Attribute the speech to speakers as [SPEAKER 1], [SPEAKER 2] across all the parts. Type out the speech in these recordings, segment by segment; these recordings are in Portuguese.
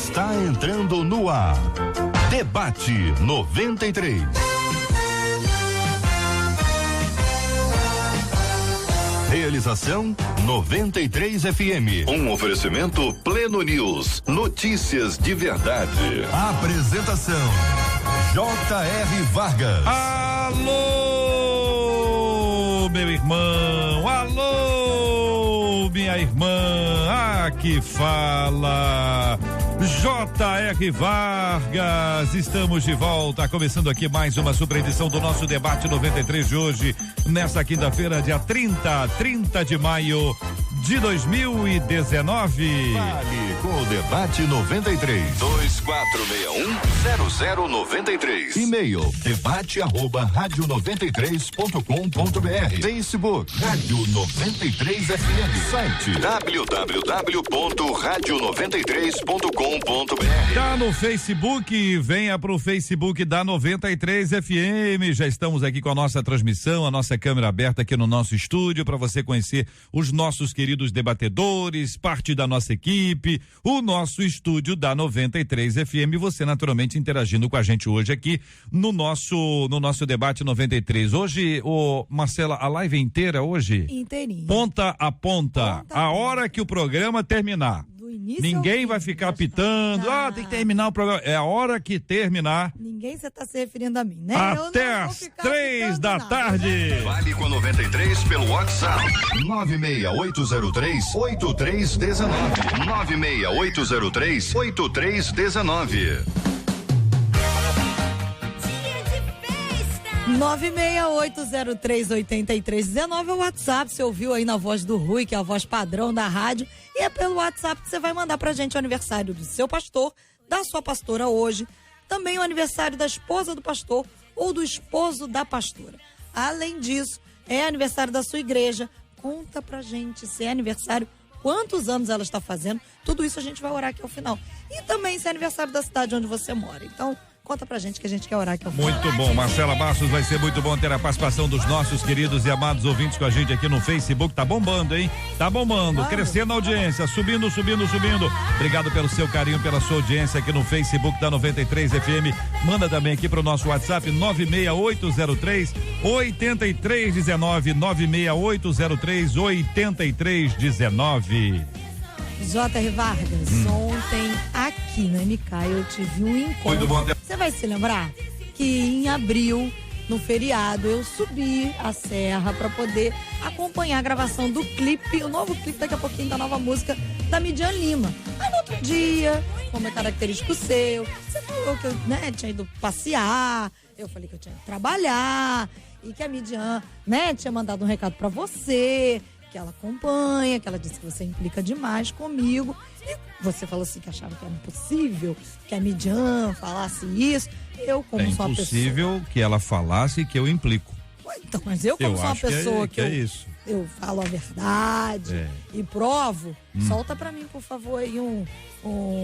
[SPEAKER 1] está entrando no ar. Debate 93. Realização 93 FM. Um oferecimento Pleno News. Notícias de verdade. Apresentação J.R. Vargas.
[SPEAKER 2] Alô, meu irmão. Alô, minha irmã. Aqui fala J.R. Vargas. Estamos de volta, começando aqui mais uma super edição do nosso Debate 93 de hoje, nessa quinta-feira, dia 30 de maio de 2019.
[SPEAKER 1] Fale com o Debate 93. 2461-0093. E-mail debate@radio93.com.br. Facebook Rádio 93 FM. Site www.radio93.com.br.
[SPEAKER 2] Tá no Facebook, venha pro Facebook da 93 FM. Já estamos aqui com a nossa transmissão, a nossa câmera aberta aqui no nosso estúdio para você conhecer os nossos queridos debatedores, parte da nossa equipe, o nosso estúdio da 93 FM. Você naturalmente interagindo com a gente hoje aqui no nosso Debate 93. Hoje, Marcela, a live inteira hoje?
[SPEAKER 3] Inteirinha.
[SPEAKER 2] Ponta a ponta. A hora que o programa terminar. Ninguém vai ficar pitando, tem que terminar o programa. É a hora que terminar.
[SPEAKER 3] Ninguém você tá se referindo a mim, né?
[SPEAKER 2] Até às 3 da tarde.
[SPEAKER 1] Vale com a 93 pelo WhatsApp. 96803-8319. 96803-8319.
[SPEAKER 3] 968038319 é o WhatsApp. Você ouviu aí na voz do Rui, que é a voz padrão da rádio, e é pelo WhatsApp que você vai mandar pra gente o aniversário do seu pastor, da sua pastora hoje, também o aniversário da esposa do pastor ou do esposo da pastora. Além disso, é aniversário da sua igreja. Conta pra gente se é aniversário, quantos anos ela está fazendo, tudo isso a gente vai orar aqui ao final. E também se é aniversário da cidade onde você mora. Então, conta pra gente que a gente quer orar aqui ao final.
[SPEAKER 2] Muito bom, Marcela Bastos, vai ser muito bom ter a participação dos nossos queridos e amados ouvintes com a gente aqui no Facebook. Tá bombando, hein? Tá bombando, crescendo a audiência, subindo. Obrigado pelo seu carinho, pela sua audiência aqui no Facebook da 93 FM. Manda também aqui pro nosso WhatsApp 96803-8319. 96803-8319.
[SPEAKER 3] J.R. Vargas, ontem aqui na MK eu tive um encontro. Você vai se lembrar que em abril, no feriado, eu subi a serra para poder acompanhar a gravação do clipe, o novo clipe, daqui a pouquinho, da nova música da Midian Lima. Aí no outro dia, como é característico seu, você falou que eu tinha ido passear, eu falei que eu tinha ido trabalhar e que a Midian tinha mandado um recado para você, que ela acompanha, que ela disse que você implica demais comigo. E você falou assim que achava que era impossível que a Midian falasse isso. Eu, como sou uma pessoa... É
[SPEAKER 2] impossível que ela falasse que eu implico.
[SPEAKER 3] Então, mas eu, como sou uma pessoa que
[SPEAKER 2] é isso.
[SPEAKER 3] Eu falo a verdade e provo, solta pra mim, por favor, aí um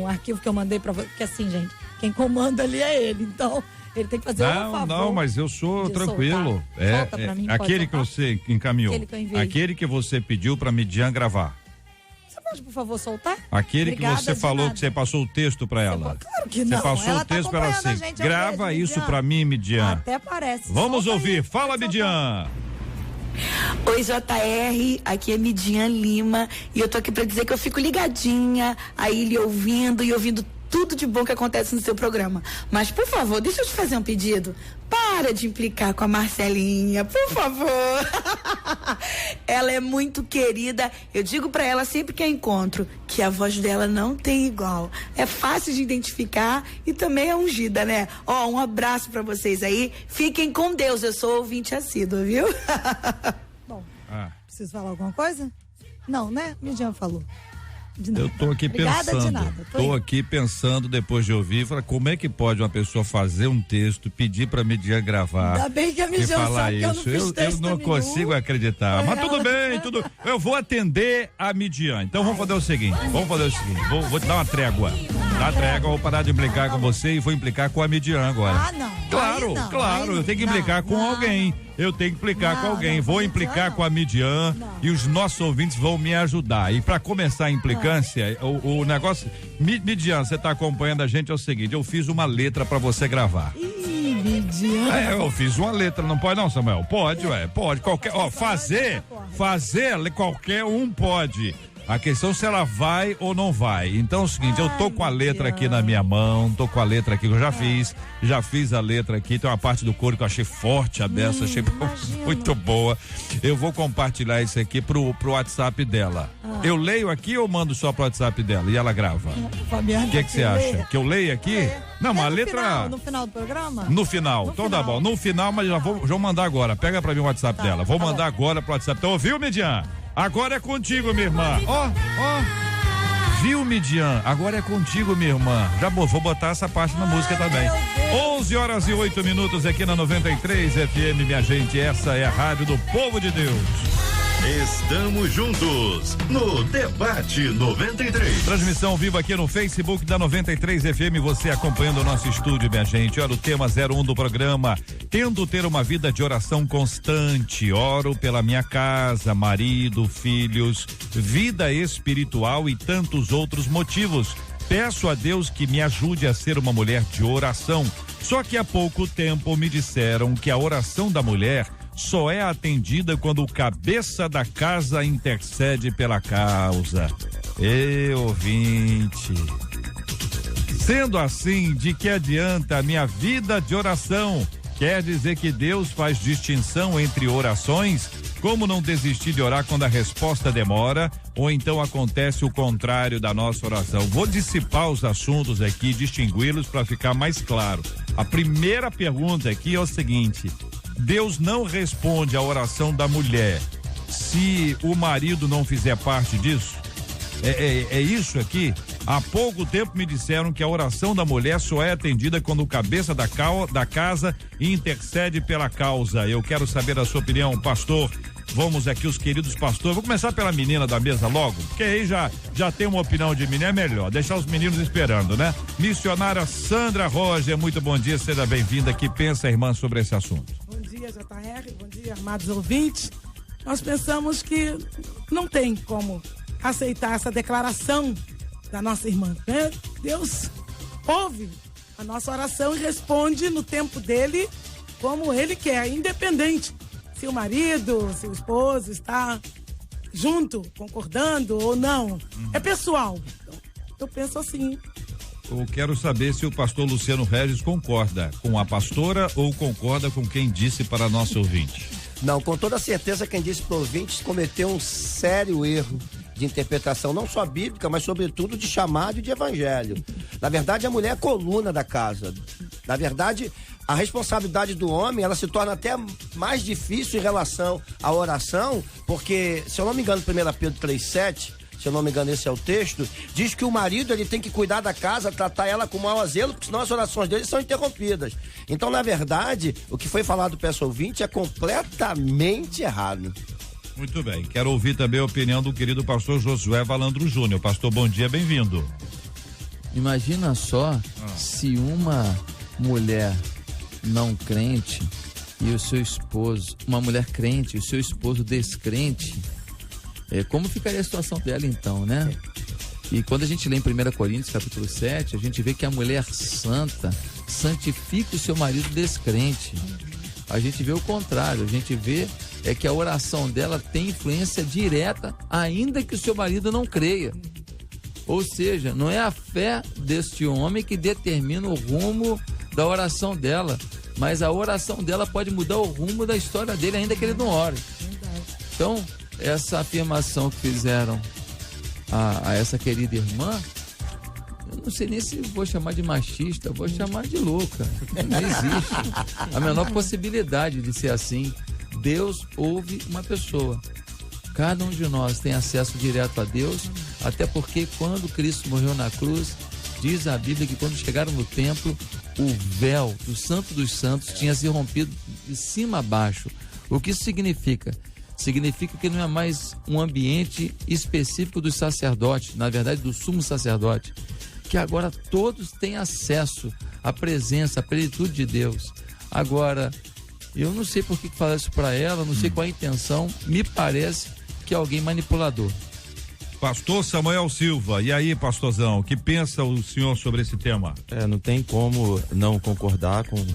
[SPEAKER 3] arquivo que eu mandei pra você. Porque assim, gente, quem comanda ali é ele, então... Ele tem que fazer um favor.
[SPEAKER 2] Não, mas eu sou tranquilo.
[SPEAKER 3] Solta pra mim,
[SPEAKER 2] aquele que você encaminhou. Aquele que você pediu pra Midian gravar.
[SPEAKER 3] Você pode, por favor, soltar?
[SPEAKER 2] Aquele Obrigada, que você falou que você passou o texto pra ela.
[SPEAKER 3] Claro que não.
[SPEAKER 2] Você passou
[SPEAKER 3] ela
[SPEAKER 2] o texto pra ela assim. Grava isso pra mim, Midian.
[SPEAKER 3] Até parece.
[SPEAKER 2] Vamos ouvir. Fala, Midian.
[SPEAKER 4] Oi, JR, aqui é Midian Lima e eu tô aqui pra dizer que eu fico ligadinha aí lhe ouvindo e ouvindo tudo de bom que acontece no seu programa. Mas, por favor, deixa eu te fazer um pedido. Para de implicar com a Marcelinha, por favor. Ela é muito querida. Eu digo pra ela sempre que a encontro que a voz dela não tem igual. É fácil de identificar e também é ungida, né? Um abraço pra vocês aí. Fiquem com Deus. Eu sou ouvinte assídua, viu?
[SPEAKER 3] Bom, preciso falar alguma coisa? Não, né? Midian falou.
[SPEAKER 2] Eu tô aqui pensando, depois de ouvir, como é que pode uma pessoa fazer um texto, pedir pra Midian gravar?
[SPEAKER 3] Ainda bem que a Midian sabe que eu não fiz texto
[SPEAKER 2] eu não consigo acreditar. Mas tudo bem, eu vou atender a Midian. Então vamos fazer o seguinte, vou te dar uma trégua. Vou parar de implicar com você e vou implicar com a Midian agora.
[SPEAKER 3] Não.
[SPEAKER 2] Claro, eu tenho que implicar com alguém. eu tenho que implicar com alguém. Vou implicar com a Midian e os nossos ouvintes vão me ajudar. E para começar a implicância, o negócio... Midian, você tá acompanhando a gente, é o seguinte, eu fiz uma letra para você gravar.
[SPEAKER 3] Midian.
[SPEAKER 2] Eu fiz uma letra, não pode não, Samuel? Pode, pode. Qualquer, fazer, qualquer um pode. A questão é se ela vai ou não vai. Então é o seguinte, eu tô com a letra aqui na minha mão, tô com a letra aqui que eu já fiz a letra aqui, tem uma parte do coro que eu achei forte, a beça, achei muito boa. Eu vou compartilhar isso aqui pro WhatsApp dela. Eu leio aqui ou mando só pro WhatsApp dela e ela grava? O que você acha? Que eu leio aqui? Não, mas a letra...
[SPEAKER 3] No final do programa?
[SPEAKER 2] No final, então tá bom. No final, mas já vou mandar agora. Pega pra mim o WhatsApp dela. Vou mandar agora pro WhatsApp. Então, ouviu, Midian? Agora é contigo, minha irmã. Ó. Viu, Midian? Agora é contigo, minha irmã. Já vou botar essa parte na música também. 11h08 aqui na 93 FM, minha gente. Essa é a Rádio do Povo de Deus.
[SPEAKER 1] Estamos juntos no Debate 93.
[SPEAKER 2] Transmissão viva aqui no Facebook da 93 FM, você acompanhando o nosso estúdio, minha gente. Olha o tema 01 do programa. Tento ter uma vida de oração constante. Oro pela minha casa, marido, filhos, vida espiritual e tantos outros motivos. Peço a Deus que me ajude a ser uma mulher de oração. Só que há pouco tempo me disseram que a oração da mulher só é atendida quando o cabeça da casa intercede pela causa. Ouvinte. Sendo assim, de que adianta a minha vida de oração? Quer dizer que Deus faz distinção entre orações? Como não desistir de orar quando a resposta demora? Ou então acontece o contrário da nossa oração? Vou dissipar os assuntos aqui, distingui-los para ficar mais claro. A primeira pergunta aqui é o seguinte: Deus não responde à oração da mulher se o marido não fizer parte disso? É isso aqui? Há pouco tempo me disseram que a oração da mulher só é atendida quando o cabeça da casa intercede pela causa. Eu quero saber a sua opinião, pastor. Vamos aqui, os queridos pastores. Vou começar pela menina da mesa logo, porque aí já tem uma opinião de menina, é melhor deixar os meninos esperando, né? Missionária Sandra Roger, muito bom dia, seja bem-vinda. Que pensa, irmã, sobre esse assunto?
[SPEAKER 5] Bom dia, JR, bom dia, amados ouvintes. Nós pensamos que não tem como aceitar essa declaração da nossa irmã, né? Deus ouve a nossa oração e responde no tempo dele, como ele quer, independente se o marido, se o esposo está junto, concordando ou não. É pessoal. Então, eu penso assim.
[SPEAKER 2] Eu quero saber se o pastor Luciano Regis concorda com a pastora ou concorda com quem disse para nosso ouvinte.
[SPEAKER 6] Não, com toda certeza quem disse para o ouvinte cometeu um sério erro de interpretação, não só bíblica, mas sobretudo de chamado e de evangelho. Na verdade, a mulher é a coluna da casa. Na verdade, a responsabilidade do homem, ela se torna até mais difícil em relação à oração, porque, se eu não me engano, 1 Pedro 3,7, se eu não me engano, esse é o texto, diz que o marido, ele tem que cuidar da casa, tratar ela com maior zelo, porque senão as orações dele são interrompidas. Então, na verdade, o que foi falado para esse ouvinte é completamente errado.
[SPEAKER 2] Muito bem, quero ouvir também a opinião do querido pastor Josué Valandro Júnior. Pastor, bom dia, bem-vindo.
[SPEAKER 7] Imagina só se uma mulher não crente e o seu esposo, uma mulher crente e o seu esposo descrente, como ficaria a situação dela então, né? E quando a gente lê em 1 Coríntios capítulo 7, a gente vê que a mulher santa santifica o seu marido descrente. A gente vê o contrário, a gente vê que a oração dela tem influência direta, ainda que o seu marido não creia. Ou seja, não é a fé deste homem que determina o rumo da oração dela, mas a oração dela pode mudar o rumo da história dele, ainda que ele não ore. Então, essa afirmação que fizeram a essa querida irmã, eu não sei nem se vou chamar de machista, vou chamar de louca. Não existe a menor possibilidade de ser assim. Deus ouve uma pessoa. Cada um de nós tem acesso direto a Deus, até porque quando Cristo morreu na cruz, diz a Bíblia que quando chegaram no templo, o véu do Santo dos Santos tinha se rompido de cima a baixo. O que isso significa? Significa que não é mais um ambiente específico dos sacerdotes, na verdade do sumo sacerdote, que agora todos têm acesso à presença, à plenitude de Deus. Agora, Eu não sei por que fala isso para ela, não sei qual a intenção, me parece que é alguém manipulador.
[SPEAKER 2] Pastor Samuel Silva, e aí, pastorzão, o que pensa o senhor sobre esse tema?
[SPEAKER 8] Não tem como não concordar com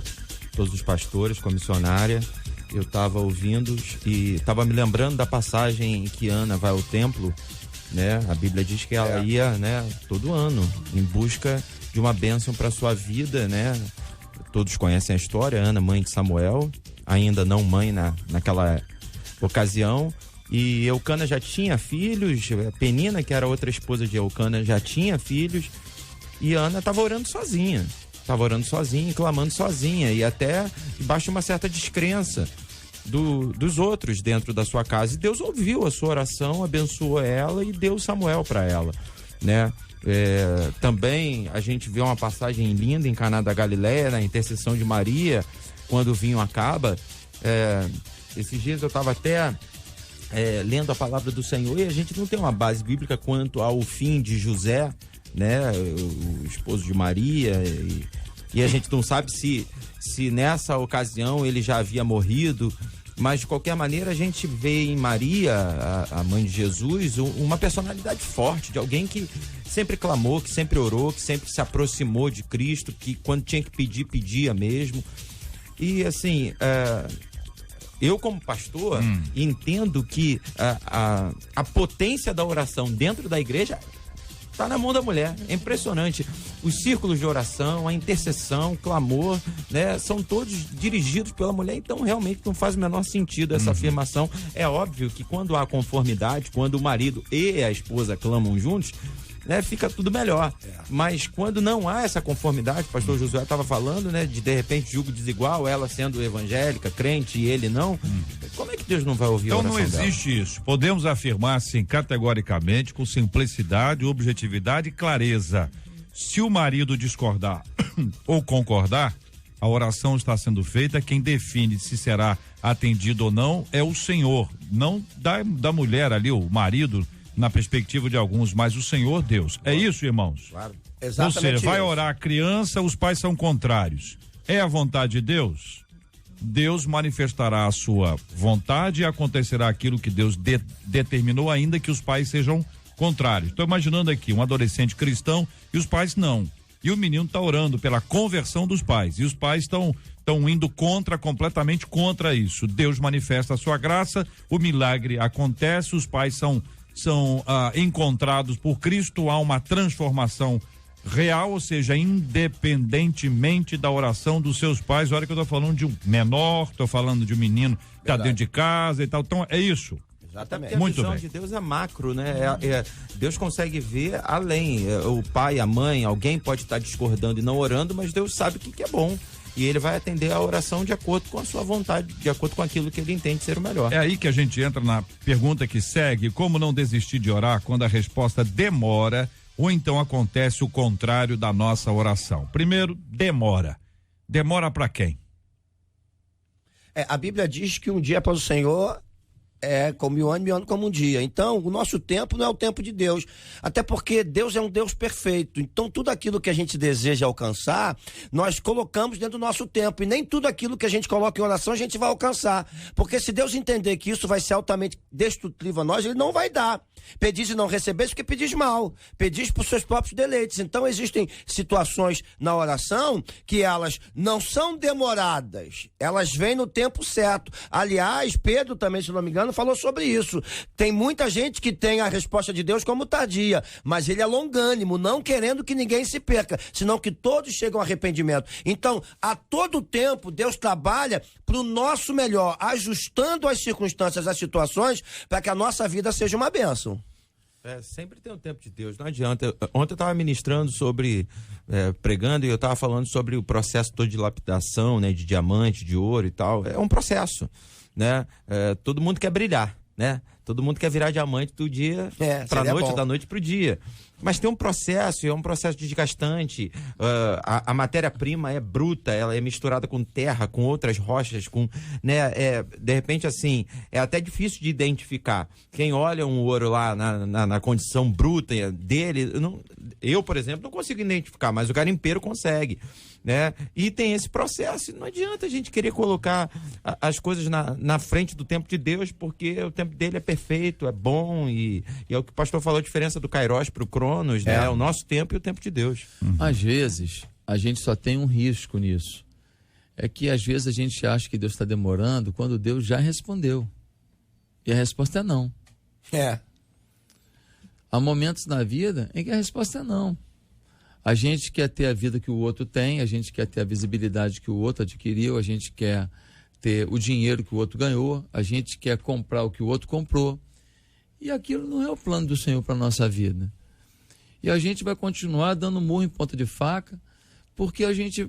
[SPEAKER 8] todos os pastores, com a missionária. Eu estava ouvindo e estava me lembrando da passagem em que Ana vai ao templo, né? A Bíblia diz que ela ia, né, todo ano em busca de uma bênção para sua vida, né? Todos conhecem a história, Ana, mãe de Samuel, ainda não mãe naquela ocasião. E Eucana já tinha filhos, Penina, que era outra esposa de Eucana, já tinha filhos, e Ana estava orando sozinha, clamando sozinha, e até debaixo de uma certa descrença dos outros dentro da sua casa. E Deus ouviu a sua oração, abençoou ela e deu Samuel para ela, né? Também a gente vê uma passagem linda em Caná da Galileia, na intercessão de Maria, quando o vinho acaba. Esses dias eu estava até lendo a palavra do Senhor, e a gente não tem uma base bíblica quanto ao fim de José, né, o esposo de Maria, e a gente não sabe se nessa ocasião ele já havia morrido, mas de qualquer maneira a gente vê em Maria, a mãe de Jesus, uma personalidade forte, de alguém que sempre clamou, que sempre orou, que sempre se aproximou de Cristo, que quando tinha que pedir, pedia mesmo. E assim, eu como pastor entendo que a potência da oração dentro da igreja está na mão da mulher. É impressionante. Os círculos de oração, a intercessão, o clamor, né, são todos dirigidos pela mulher. Então realmente não faz o menor sentido essa afirmação. É óbvio que quando há conformidade, quando o marido e a esposa clamam juntos, né, fica tudo melhor. Mas quando não há essa conformidade, o pastor Josué estava falando, né, de repente julgo desigual, ela sendo evangélica, crente e ele não, como é que Deus não vai ouvir a oração dela? Então
[SPEAKER 2] não existe isso. Podemos afirmar assim categoricamente, com simplicidade, objetividade e clareza. Se o marido discordar ou concordar, a oração está sendo feita, quem define se será atendido ou não é o Senhor, não da mulher ali, o marido, na perspectiva de alguns, mas o Senhor Deus. É isso, irmãos? Claro.
[SPEAKER 6] Exatamente.
[SPEAKER 2] Ou seja, vai orar a criança, os pais são contrários. É a vontade de Deus? Deus manifestará a sua vontade e acontecerá aquilo que Deus determinou, ainda que os pais sejam contrários. Estou imaginando aqui um adolescente cristão e os pais não. E o menino está orando pela conversão dos pais. E os pais estão indo completamente contra isso. Deus manifesta a sua graça, o milagre acontece, os pais são encontrados por Cristo, há uma transformação real, ou seja, independentemente da oração dos seus pais. Olha que eu tô falando de um menor, tô falando de um menino que tá dentro de casa e tal, então é isso.
[SPEAKER 8] Exatamente. Muito bem. A visão de Deus é macro, né? Deus consegue ver além. O pai, a mãe, alguém pode estar discordando e não orando, mas Deus sabe o que é bom. E ele vai atender a oração de acordo com a sua vontade, de acordo com aquilo que ele entende ser o melhor.
[SPEAKER 2] É aí que a gente entra na pergunta que segue: como não desistir de orar quando a resposta demora ou então acontece o contrário da nossa oração? Primeiro, demora. Demora para quem?
[SPEAKER 6] A Bíblia diz que um dia para o Senhor é como 1000 anos, 1000 anos como um dia. Então, o nosso tempo não é o tempo de Deus. Até porque Deus é um Deus perfeito. Então, tudo aquilo que a gente deseja alcançar, nós colocamos dentro do nosso tempo. E nem tudo aquilo que a gente coloca em oração, a gente vai alcançar. Porque se Deus entender que isso vai ser altamente destrutivo a nós, ele não vai dar. Pedis e não recebeis porque pedis mal. Pedis por seus próprios deleites. Então, existem situações na oração que elas não são demoradas. Elas vêm no tempo certo. Aliás, Pedro também, se não me engano, falou sobre isso. Tem muita gente que tem a resposta de Deus como tardia, mas ele é longânimo, não querendo que ninguém se perca, senão que todos chegam ao arrependimento. Então, a todo tempo, Deus trabalha para o nosso melhor, ajustando as circunstâncias, as situações, para que a nossa vida seja uma bênção.
[SPEAKER 8] Sempre tem um tempo de Deus, não adianta. Ontem eu estava ministrando sobre, pregando, e eu estava falando sobre o processo todo de lapidação, né, de diamante, de ouro e tal. É um processo, né? Todo mundo quer brilhar, né? Todo mundo quer virar diamante do dia pra noite, da noite pro dia. Mas tem um processo, é um processo desgastante. A matéria-prima é bruta, ela é misturada com terra, com outras rochas, né? De repente, assim, é até difícil de identificar. Quem olha um ouro lá na condição bruta dele, eu, por exemplo, não consigo identificar, mas o garimpeiro consegue, né? E tem esse processo. Não adianta a gente querer colocar as coisas na frente do tempo de Deus, porque o tempo dele é perfeito, é bom, e é o que o pastor falou, a diferença do Kairos pro Cronos, né? O nosso tempo e o tempo de Deus.
[SPEAKER 7] Às vezes, a gente só tem um risco nisso. É que às vezes a gente acha que Deus está demorando quando Deus já respondeu. E a resposta é não. Há momentos na vida em que a resposta é não. A gente quer ter a vida que o outro tem, a gente quer ter a visibilidade que o outro adquiriu, a gente quer ter o dinheiro que o outro ganhou, a gente quer comprar o que o outro comprou. E aquilo não é o plano do Senhor para a nossa vida. E a gente vai continuar dando murro em ponta de faca, porque a gente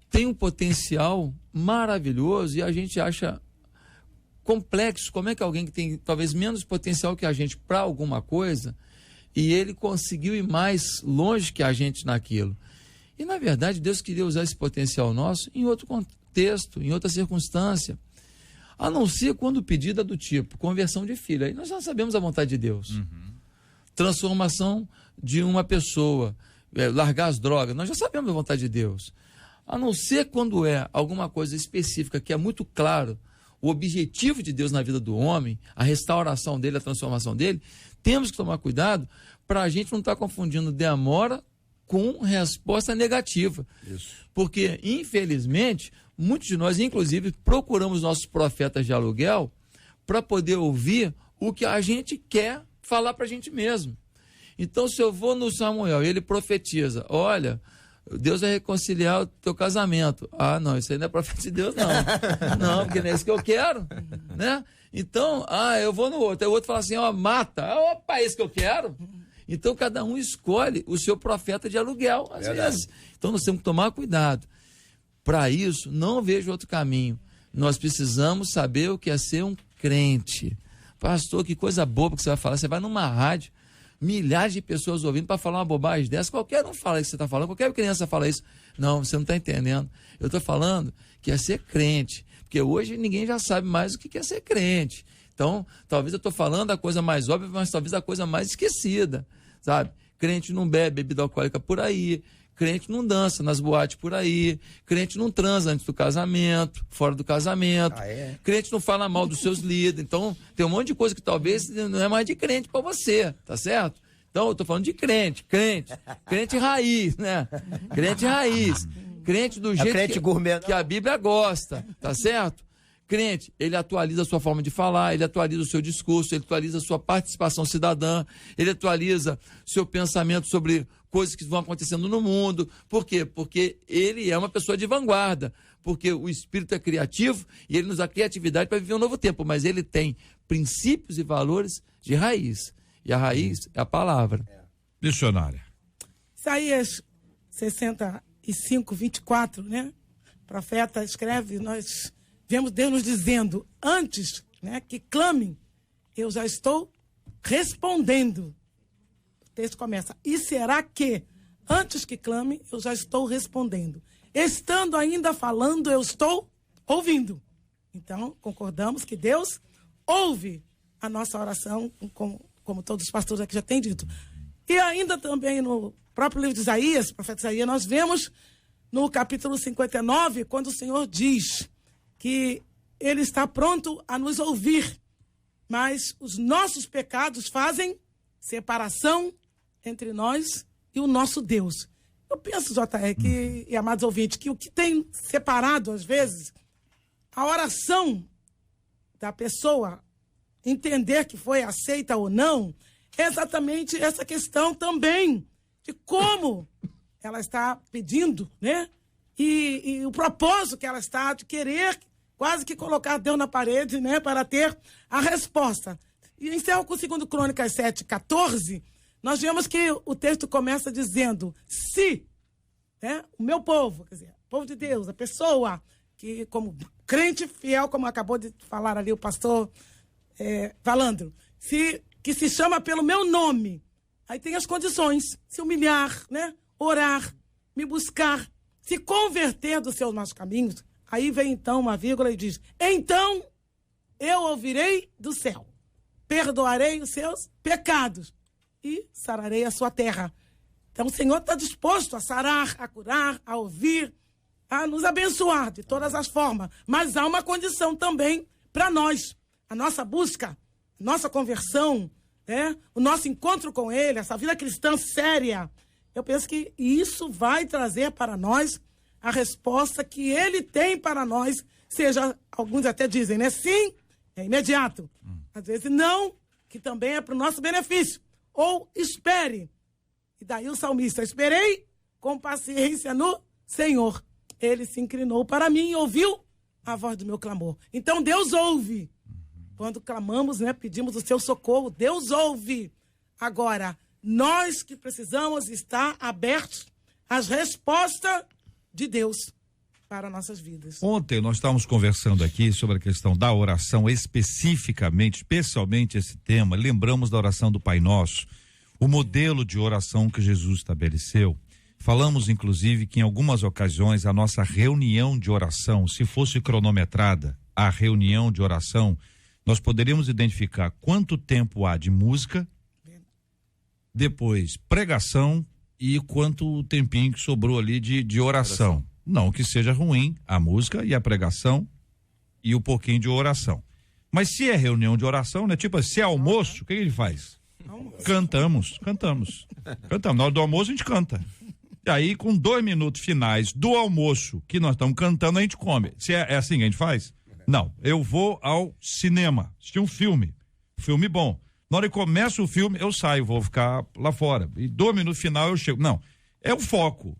[SPEAKER 7] tem um potencial maravilhoso e a gente acha complexo como é que alguém que tem talvez menos potencial que a gente para alguma coisa, e ele conseguiu ir mais longe que a gente naquilo. E, na verdade, Deus queria usar esse potencial nosso em outro contexto, em outra circunstância. A não ser quando o pedido é do tipo conversão de filho. Aí nós já sabemos a vontade de Deus. Transformação de uma pessoa, largar as drogas, nós já sabemos a vontade de Deus. A não ser quando é alguma coisa específica que é muito claro, o objetivo de Deus na vida do homem, a restauração dele, a transformação dele, temos que tomar cuidado para a gente não estar confundindo demora com resposta negativa. Isso. Porque, infelizmente, muitos de nós, inclusive, procuramos nossos profetas de aluguel para poder ouvir o que a gente quer falar para a gente mesmo. Então, se eu vou no Samuel e ele profetiza, olha, Deus vai reconciliar o teu casamento. Ah, não, isso aí não é profeta de Deus, não. Não, porque não é isso que eu quero, né? Então, eu vou no outro. Aí o outro fala assim, mata. Opa, é isso que eu quero? Então, cada um escolhe o seu profeta de aluguel, às vezes. Então, nós temos que tomar cuidado. Para isso, não vejo outro caminho. Nós precisamos saber o que é ser um crente. Pastor, que coisa boba que você vai falar. Você vai numa rádio, milhares de pessoas ouvindo para falar uma bobagem dessa. Qualquer um fala isso que você está falando, qualquer criança fala isso. Não, você não está entendendo. Eu estou falando que é ser crente. Porque hoje ninguém já sabe mais o que é ser crente. Então, talvez eu estou falando a coisa mais óbvia, mas talvez a coisa mais esquecida, sabe? Crente não bebe bebida alcoólica por aí, crente não dança nas boates por aí, crente não transa antes do casamento, fora do casamento, crente não fala mal dos seus líderes. Então, tem um monte de coisa que talvez não é mais de crente para você, tá certo? Então, eu estou falando de crente raiz, né? Crente raiz. Crente do jeito que a Bíblia gosta, tá certo? Crente, ele atualiza a sua forma de falar, ele atualiza o seu discurso, ele atualiza a sua participação cidadã, ele atualiza seu pensamento sobre coisas que vão acontecendo no mundo. Por quê? Porque ele é uma pessoa de vanguarda, porque o Espírito é criativo e ele nos dá criatividade para viver um novo tempo, mas ele tem princípios e valores de raiz, e a raiz é a palavra.
[SPEAKER 2] Missionária.
[SPEAKER 5] Isaías 65:24, né? O profeta escreve, nós vemos Deus nos dizendo, antes, né, que clamem, eu já estou respondendo. O texto começa, e será que, antes que clame, eu já estou respondendo. Estando ainda falando, eu estou ouvindo. Então, concordamos que Deus ouve a nossa oração, como todos os pastores aqui já têm dito. E ainda também no próprio livro de Isaías, profeta Isaías, nós vemos no capítulo 59, quando o Senhor diz que ele está pronto a nos ouvir, mas os nossos pecados fazem separação entre nós e o nosso Deus. Eu penso, JR, e amados ouvintes, que o que tem separado, às vezes, a oração da pessoa entender que foi aceita ou não, é exatamente essa questão também de como ela está pedindo, né? E o propósito que ela está de querer quase que colocar Deus na parede, né? Para ter a resposta. E encerro com 2 Crônicas 7:14, nós vemos que o texto começa dizendo, se, né, o meu povo, quer dizer, o povo de Deus, a pessoa que, como crente fiel, como acabou de falar ali o pastor Valandro, que se chama pelo meu nome. Aí tem as condições, se humilhar, né? Orar, me buscar, se converter dos seus maus caminhos. Aí vem então uma vírgula e diz, então eu ouvirei do céu, perdoarei os seus pecados e sararei a sua terra. Então o Senhor está disposto a sarar, a curar, a ouvir, a nos abençoar de todas as formas. Mas há uma condição também para nós, a nossa busca, nossa conversão, né? O nosso encontro com Ele, essa vida cristã séria. Eu penso que isso vai trazer para nós a resposta que Ele tem para nós, seja, alguns até dizem, né? Sim, é imediato. Às vezes não, que também é para o nosso benefício. Ou espere. E daí o salmista, esperei com paciência no Senhor. Ele se inclinou para mim e ouviu a voz do meu clamor. Então Deus ouve. Quando clamamos, né, pedimos o seu socorro, Deus ouve. Agora, nós que precisamos estar abertos às respostas de Deus para nossas vidas.
[SPEAKER 2] Ontem nós estávamos conversando aqui sobre a questão da oração, especificamente, especialmente esse tema. Lembramos da oração do Pai Nosso, o modelo de oração que Jesus estabeleceu. Falamos, inclusive, que em algumas ocasiões a nossa reunião de oração, se fosse cronometrada, a reunião de oração, nós poderíamos identificar quanto tempo há de música, depois pregação e quanto tempinho que sobrou ali de oração. Não que seja ruim a música e a pregação e o pouquinho de oração. Mas se é reunião de oração, né? Tipo, se é almoço, o que ele faz? Cantamos. Na hora do almoço a gente canta. E aí, com 2 minutos finais do almoço que nós estamos cantando, a gente come. Se é assim que a gente faz? Não, eu vou ao cinema, assistir um filme bom. Na hora que começa o filme, eu saio, vou ficar lá fora. E 2 minutos final eu chego. Não, é o foco.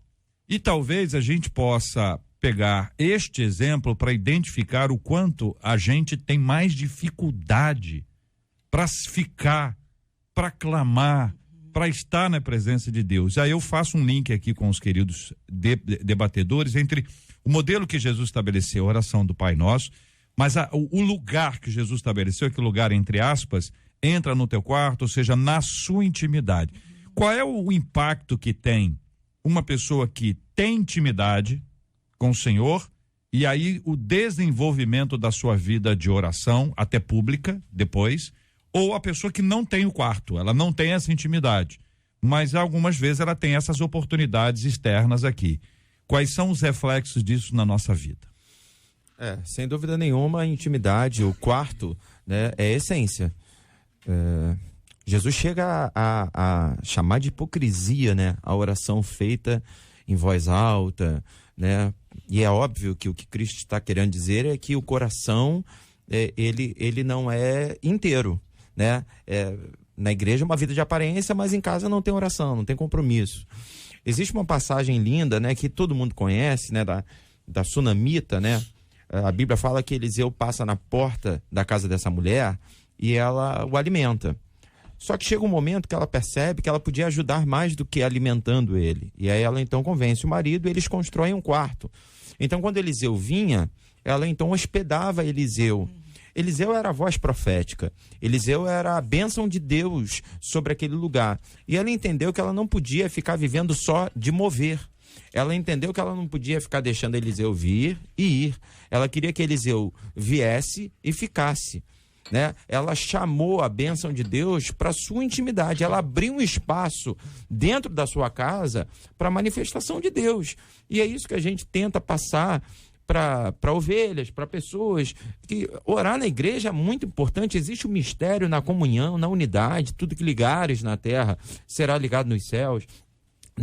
[SPEAKER 2] E talvez a gente possa pegar este exemplo para identificar o quanto a gente tem mais dificuldade para ficar, para clamar, para estar na presença de Deus. Aí eu faço um link aqui com os queridos debatedores entre o modelo que Jesus estabeleceu, a oração do Pai Nosso, mas o lugar que Jesus estabeleceu, que lugar, entre aspas, entra no teu quarto, ou seja, na sua intimidade. Qual é o impacto que tem uma pessoa que tem intimidade com o Senhor e aí o desenvolvimento da sua vida de oração, até pública, depois, ou a pessoa que não tem o quarto, ela não tem essa intimidade, mas algumas vezes ela tem essas oportunidades externas aqui. Quais são os reflexos disso na nossa vida?
[SPEAKER 8] Sem dúvida nenhuma, a intimidade, o quarto, né, é a essência. Jesus chega a chamar de hipocrisia, né, a oração feita em voz alta, né, e é óbvio que o que Cristo está querendo dizer é que o coração, ele não é inteiro, né, na igreja é uma vida de aparência, mas em casa não tem oração, não tem compromisso. Existe uma passagem linda, né, que todo mundo conhece, né, da sunamita, né. A Bíblia fala que Eliseu passa na porta da casa dessa mulher e ela o alimenta. Só que chega um momento que ela percebe que ela podia ajudar mais do que alimentando ele. E aí ela então convence o marido e eles constroem um quarto. Então quando Eliseu vinha, ela então hospedava Eliseu. Eliseu era a voz profética. Eliseu era a bênção de Deus sobre aquele lugar. E ela entendeu que ela não podia ficar vivendo só de mover. Ela entendeu que ela não podia ficar deixando Eliseu vir e ir. Ela queria que Eliseu viesse e ficasse, né? Ela chamou a bênção de Deus para sua intimidade. Ela abriu um espaço dentro da sua casa para a manifestação de Deus. E é isso que a gente tenta passar para ovelhas, para pessoas, que orar na igreja é muito importante. Existe um mistério na comunhão, na unidade. Tudo que ligares na terra será ligado nos céus.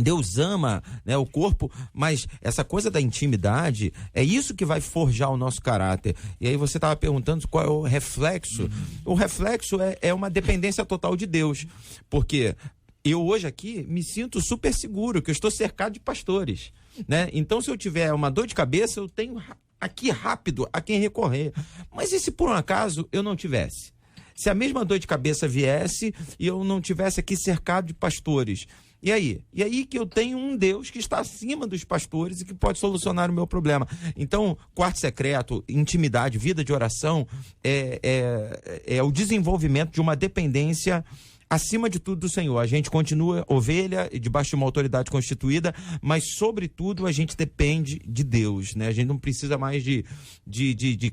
[SPEAKER 8] Deus ama, né, o corpo, mas essa coisa da intimidade é isso que vai forjar o nosso caráter. E aí você estava perguntando qual é o reflexo. O reflexo é uma dependência total de Deus, porque eu hoje aqui me sinto super seguro, que eu estou cercado de pastores, né? Então se eu tiver uma dor de cabeça, eu tenho aqui rápido a quem recorrer. Mas e se por um acaso eu não tivesse? Se a mesma dor de cabeça viesse e eu não tivesse aqui cercado de pastores, E aí? E aí que eu tenho um Deus que está acima dos pastores e que pode solucionar o meu problema. Então, quarto secreto, intimidade, vida de oração, é o desenvolvimento de uma dependência acima de tudo do Senhor. A gente continua ovelha, debaixo de uma autoridade constituída, mas sobretudo a gente depende de Deus, né? A gente não precisa mais de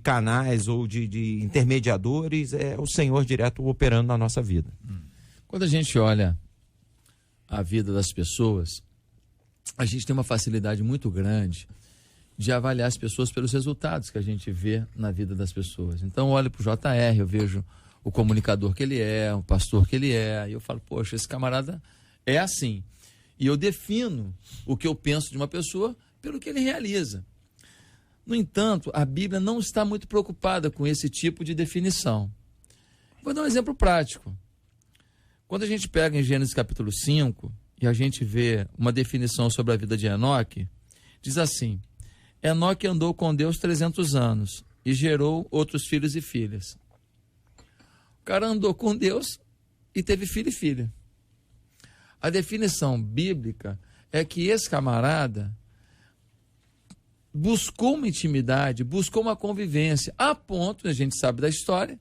[SPEAKER 8] canais ou de intermediadores, é o Senhor direto operando na nossa vida.
[SPEAKER 7] Quando a gente olha a vida das pessoas, a gente tem uma facilidade muito grande de avaliar as pessoas pelos resultados que a gente vê na vida das pessoas. Então, eu olho para o JR, eu vejo o comunicador que ele é, o pastor que ele é, e eu falo, poxa, esse camarada é assim. E eu defino o que eu penso de uma pessoa pelo que ele realiza. No entanto, a Bíblia não está muito preocupada com esse tipo de definição. Vou dar um exemplo prático. Quando a gente pega em Gênesis capítulo 5 e a gente vê uma definição sobre a vida de Enoque, diz assim: Enoque andou com Deus 300 anos e gerou outros filhos e filhas. O cara andou com Deus e teve filho e filha. A definição bíblica é que esse camarada buscou uma intimidade, buscou uma convivência, a ponto, a gente sabe da história,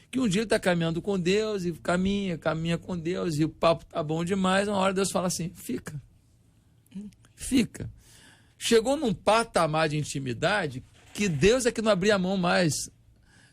[SPEAKER 7] que um dia ele está caminhando com Deus e caminha com Deus e o papo tá bom demais, uma hora Deus fala assim, fica. Chegou num patamar de intimidade que Deus é que não abria a mão mais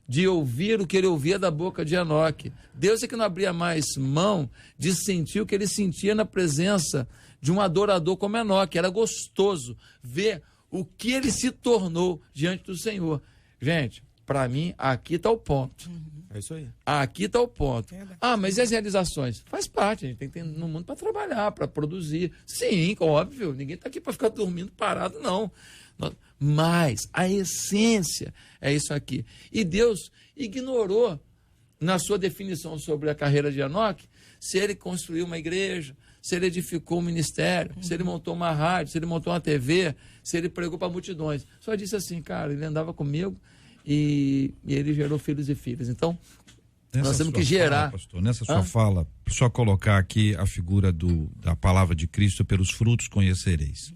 [SPEAKER 7] de ouvir o que ele ouvia da boca de Enoque. Deus é que não abria mais mão de sentir o que ele sentia na presença de um adorador como Enoque. Era gostoso ver o que ele se tornou diante do Senhor. Gente, para mim, aqui está o ponto.
[SPEAKER 8] É isso aí.
[SPEAKER 7] Aqui está o ponto. Ah, mas e as realizações? Faz parte, a gente tem que ter no mundo para trabalhar, para produzir. Sim, óbvio, ninguém está aqui para ficar dormindo parado, não. Mas a essência é isso aqui. E Deus ignorou, na sua definição sobre a carreira de Enoque, se ele construiu uma igreja, se ele edificou um ministério, se ele montou uma rádio, se ele montou uma TV, se ele pregou para multidões. Só disse assim, cara, ele andava comigo e ele gerou filhos e filhas. Então, nós temos que gerar...
[SPEAKER 2] Pastor, nessa sua fala, só colocar aqui a figura da palavra de Cristo, pelos frutos conhecereis.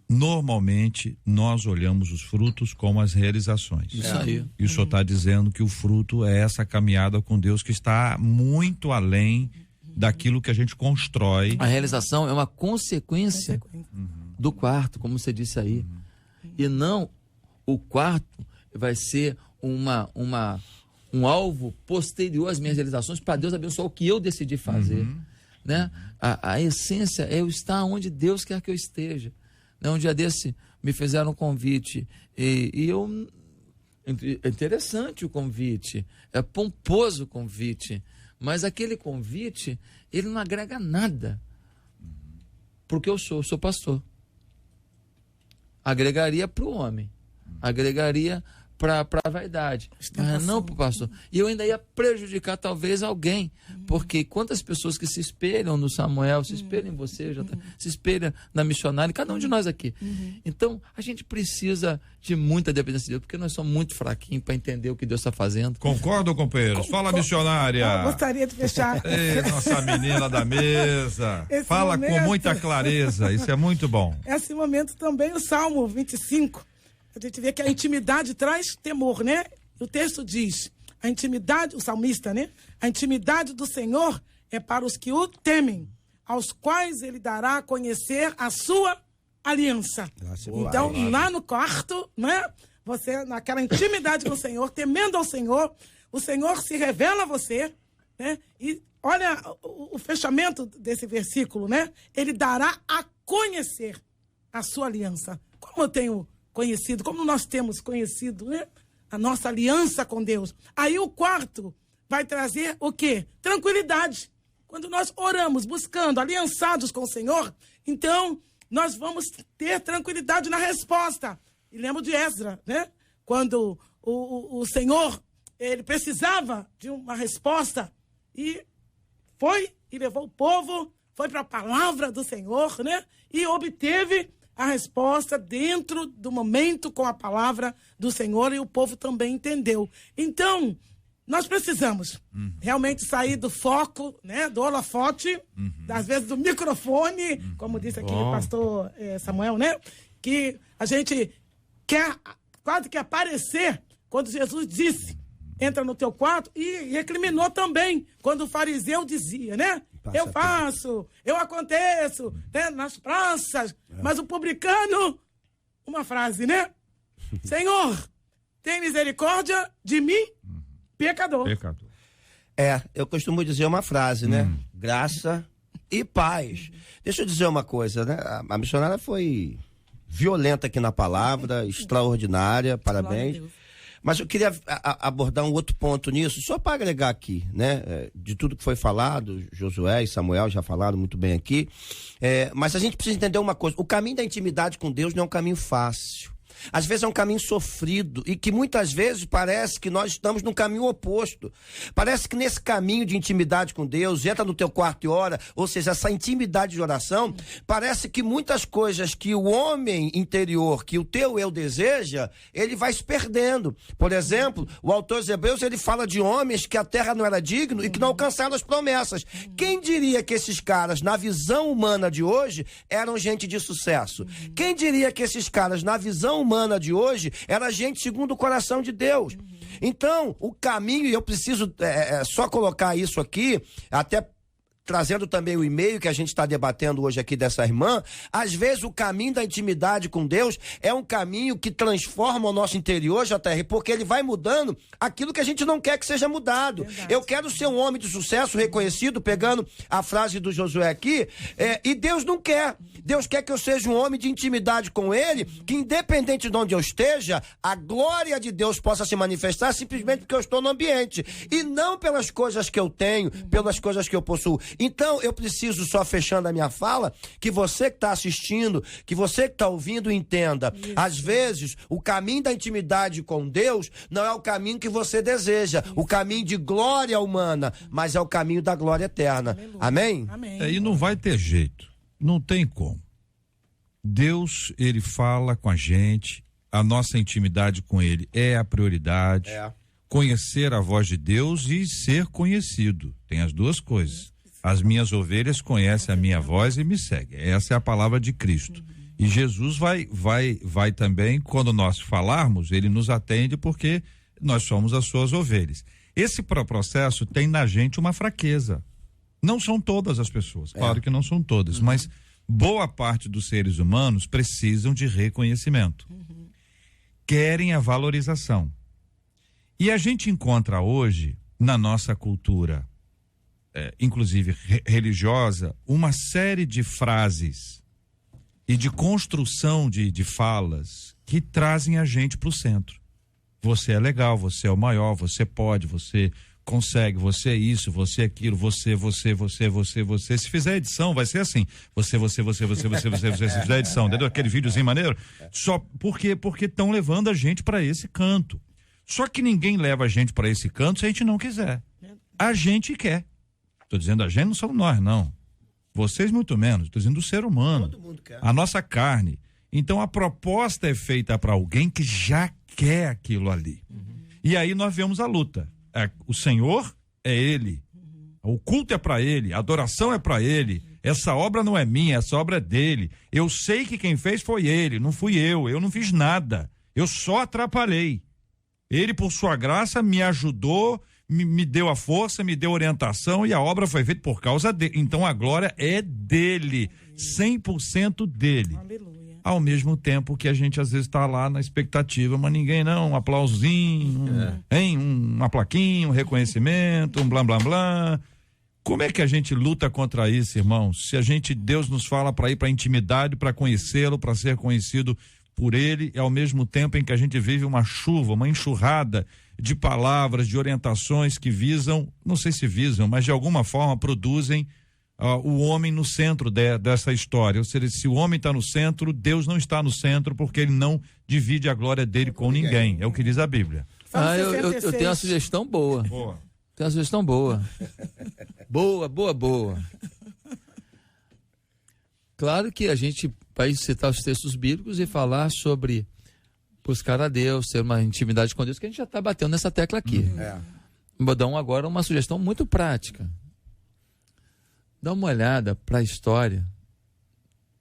[SPEAKER 2] Normalmente, nós olhamos os frutos como as realizações.
[SPEAKER 7] Isso aí.
[SPEAKER 2] E o senhor está dizendo que o fruto é essa caminhada com Deus que está muito além daquilo que a gente constrói.
[SPEAKER 7] A realização é uma consequência do quarto, como você disse aí. E não o quarto vai ser um alvo posterior às minhas realizações para Deus abençoar o que eu decidi fazer. Né? A essência é eu estar onde Deus quer que eu esteja. Um dia desse me fizeram um convite e eu... É interessante o convite, é pomposo o convite, mas aquele convite, ele não agrega nada, porque eu sou pastor. Agregaria para o homem, agregaria para a vaidade, mas não para o pastor. E eu ainda ia prejudicar talvez alguém, porque quantas pessoas que se espelham no Samuel, se espelham em você, se espelham na missionária, cada um de nós aqui. Então, a gente precisa de muita dependência de Deus, porque nós somos muito fraquinhos para entender o que Deus está fazendo.
[SPEAKER 2] Concordam, companheiros? Fala, missionária.
[SPEAKER 5] Eu gostaria de fechar.
[SPEAKER 2] Ei, nossa menina da mesa. Fala com muita clareza, isso é muito bom.
[SPEAKER 5] Esse momento também, o Salmo 25, a gente vê que a intimidade traz temor, né? O texto diz, a intimidade, o salmista, né? A intimidade do Senhor é para os que o temem, aos quais ele dará a conhecer a sua aliança. Então, lá no quarto, né? Você, naquela intimidade com o Senhor, temendo ao Senhor, o Senhor se revela a você, né? E olha o fechamento desse versículo, né? Ele dará a conhecer a sua aliança. Como eu tenho conhecido, como nós temos conhecido, né? A nossa aliança com Deus. Aí o quarto vai trazer o quê? Tranquilidade. Quando nós oramos, buscando, aliançados com o Senhor, então nós vamos ter tranquilidade na resposta. E lembro de Esdra, né? Quando o Senhor, ele precisava de uma resposta e foi e levou o povo, foi para a palavra do Senhor, né? E obteve a resposta dentro do momento com a palavra do Senhor, e o povo também entendeu. Então, nós precisamos realmente sair do foco, né, do holofote, às vezes do microfone, como disse aqui o pastor Samuel, né, que a gente quer quase que aparecer quando Jesus disse, entra no teu quarto, e recriminou também quando o fariseu dizia, né, eu faço, eu aconteço, né, nas praças, mas o publicano, uma frase, né, Senhor, tem misericórdia de mim, pecador.
[SPEAKER 6] Eu costumo dizer uma frase, né? Graça e paz. Deixa eu dizer uma coisa, né? A missionária foi violenta aqui na palavra, extraordinária, parabéns. Mas eu queria abordar um outro ponto nisso, só para agregar aqui, né? De tudo que foi falado, Josué e Samuel já falaram muito bem aqui. Mas a gente precisa entender uma coisa: o caminho da intimidade com Deus não é um caminho fácil. Às vezes é um caminho sofrido e que muitas vezes parece que nós estamos num caminho oposto. Parece que nesse caminho de intimidade com Deus, entra no teu quarto e ora, ou seja, essa intimidade de oração, parece que muitas coisas que o homem interior, que o teu eu deseja, ele vai se perdendo. Por exemplo, o autor dos Hebreus, ele fala de homens que a terra não era digno e que não alcançaram as promessas. Quem diria que esses caras, na visão humana de hoje, eram gente de sucesso? Quem diria que esses caras, na visão humana de hoje, era gente segundo o coração de Deus? Então, o caminho, e eu preciso só colocar isso aqui, até trazendo também o e-mail que a gente está debatendo hoje aqui dessa irmã, às vezes o caminho da intimidade com Deus é um caminho que transforma o nosso interior, JR, porque ele vai mudando aquilo que a gente não quer que seja mudado. Verdade. Eu quero ser um homem de sucesso, reconhecido, pegando a frase do Josué aqui, e Deus não quer. Deus quer que eu seja um homem de intimidade com Ele, que independente de onde eu esteja, a glória de Deus possa se manifestar simplesmente porque eu estou no ambiente, e não pelas coisas que eu tenho, pelas coisas que eu possuo. Então, eu preciso, só fechando a minha fala, que você que está assistindo, que você que está ouvindo, entenda. Isso. Às vezes, o caminho da intimidade com Deus não é o caminho que você deseja, isso, o caminho de glória humana, mas é o caminho da glória eterna. Aleluia. Amém?
[SPEAKER 5] Amém.
[SPEAKER 2] E não vai ter jeito, não tem como. Deus, ele fala com a gente, a nossa intimidade com ele é a prioridade. Conhecer a voz de Deus e ser conhecido, tem as duas coisas. As minhas ovelhas conhecem a minha voz e me seguem. Essa é a palavra de Cristo. E Jesus vai também, quando nós falarmos, ele nos atende porque nós somos as suas ovelhas. Esse processo tem na gente uma fraqueza. Não são todas as pessoas, claro que não são todas, mas boa parte dos seres humanos precisam de reconhecimento. Querem a valorização. E a gente encontra hoje, na nossa cultura, inclusive religiosa, uma série de frases e de construção de falas que trazem a gente para o centro. Você é legal, você é o maior, você pode, você consegue, você é isso, você é aquilo, você. Se fizer edição, vai ser assim. Você. Se fizer edição, entendeu? Aquele videozinho maneiro. Só porque estão levando a gente para esse canto. Só que ninguém leva a gente para esse canto se a gente não quiser. A gente quer. Tô dizendo a gente, não somos nós, não. Vocês muito menos. Tô dizendo o ser humano. Todo mundo quer. A nossa carne. Então a proposta é feita para alguém que já quer aquilo ali. E aí nós vemos a luta. O Senhor é Ele. O culto é para Ele. A adoração é para Ele. Essa obra não é minha, essa obra é dele. Eu sei que quem fez foi Ele, não fui eu. Eu não fiz nada. Eu só atrapalhei. Ele, por sua graça, me ajudou, me deu a força, me deu orientação e a obra foi feita por causa dele. Então a glória é dele, 100% dele.
[SPEAKER 5] Aleluia.
[SPEAKER 2] Ao mesmo tempo que a gente às vezes está lá na expectativa, mas ninguém não, um aplausinho, uma plaquinha, um reconhecimento, um blá blá blá. Como é que a gente luta contra isso, irmãos? Se Deus nos fala para ir para a intimidade, para conhecê-lo, para ser conhecido por ele, e ao mesmo tempo em que a gente vive uma chuva, uma enxurrada de palavras, de orientações que visam, não sei se visam, mas de alguma forma produzem o homem no centro dessa história. Ou seja, se o homem está no centro, Deus não está no centro, porque ele não divide a glória dele com ninguém. É o que diz a Bíblia.
[SPEAKER 7] Eu tenho uma sugestão boa. Tem uma sugestão boa. Boa. Claro que a gente vai citar os textos bíblicos e falar sobre buscar a Deus, ter uma intimidade com Deus, que a gente já está batendo nessa tecla aqui. Vou dar agora uma sugestão muito prática. Dá uma olhada para a história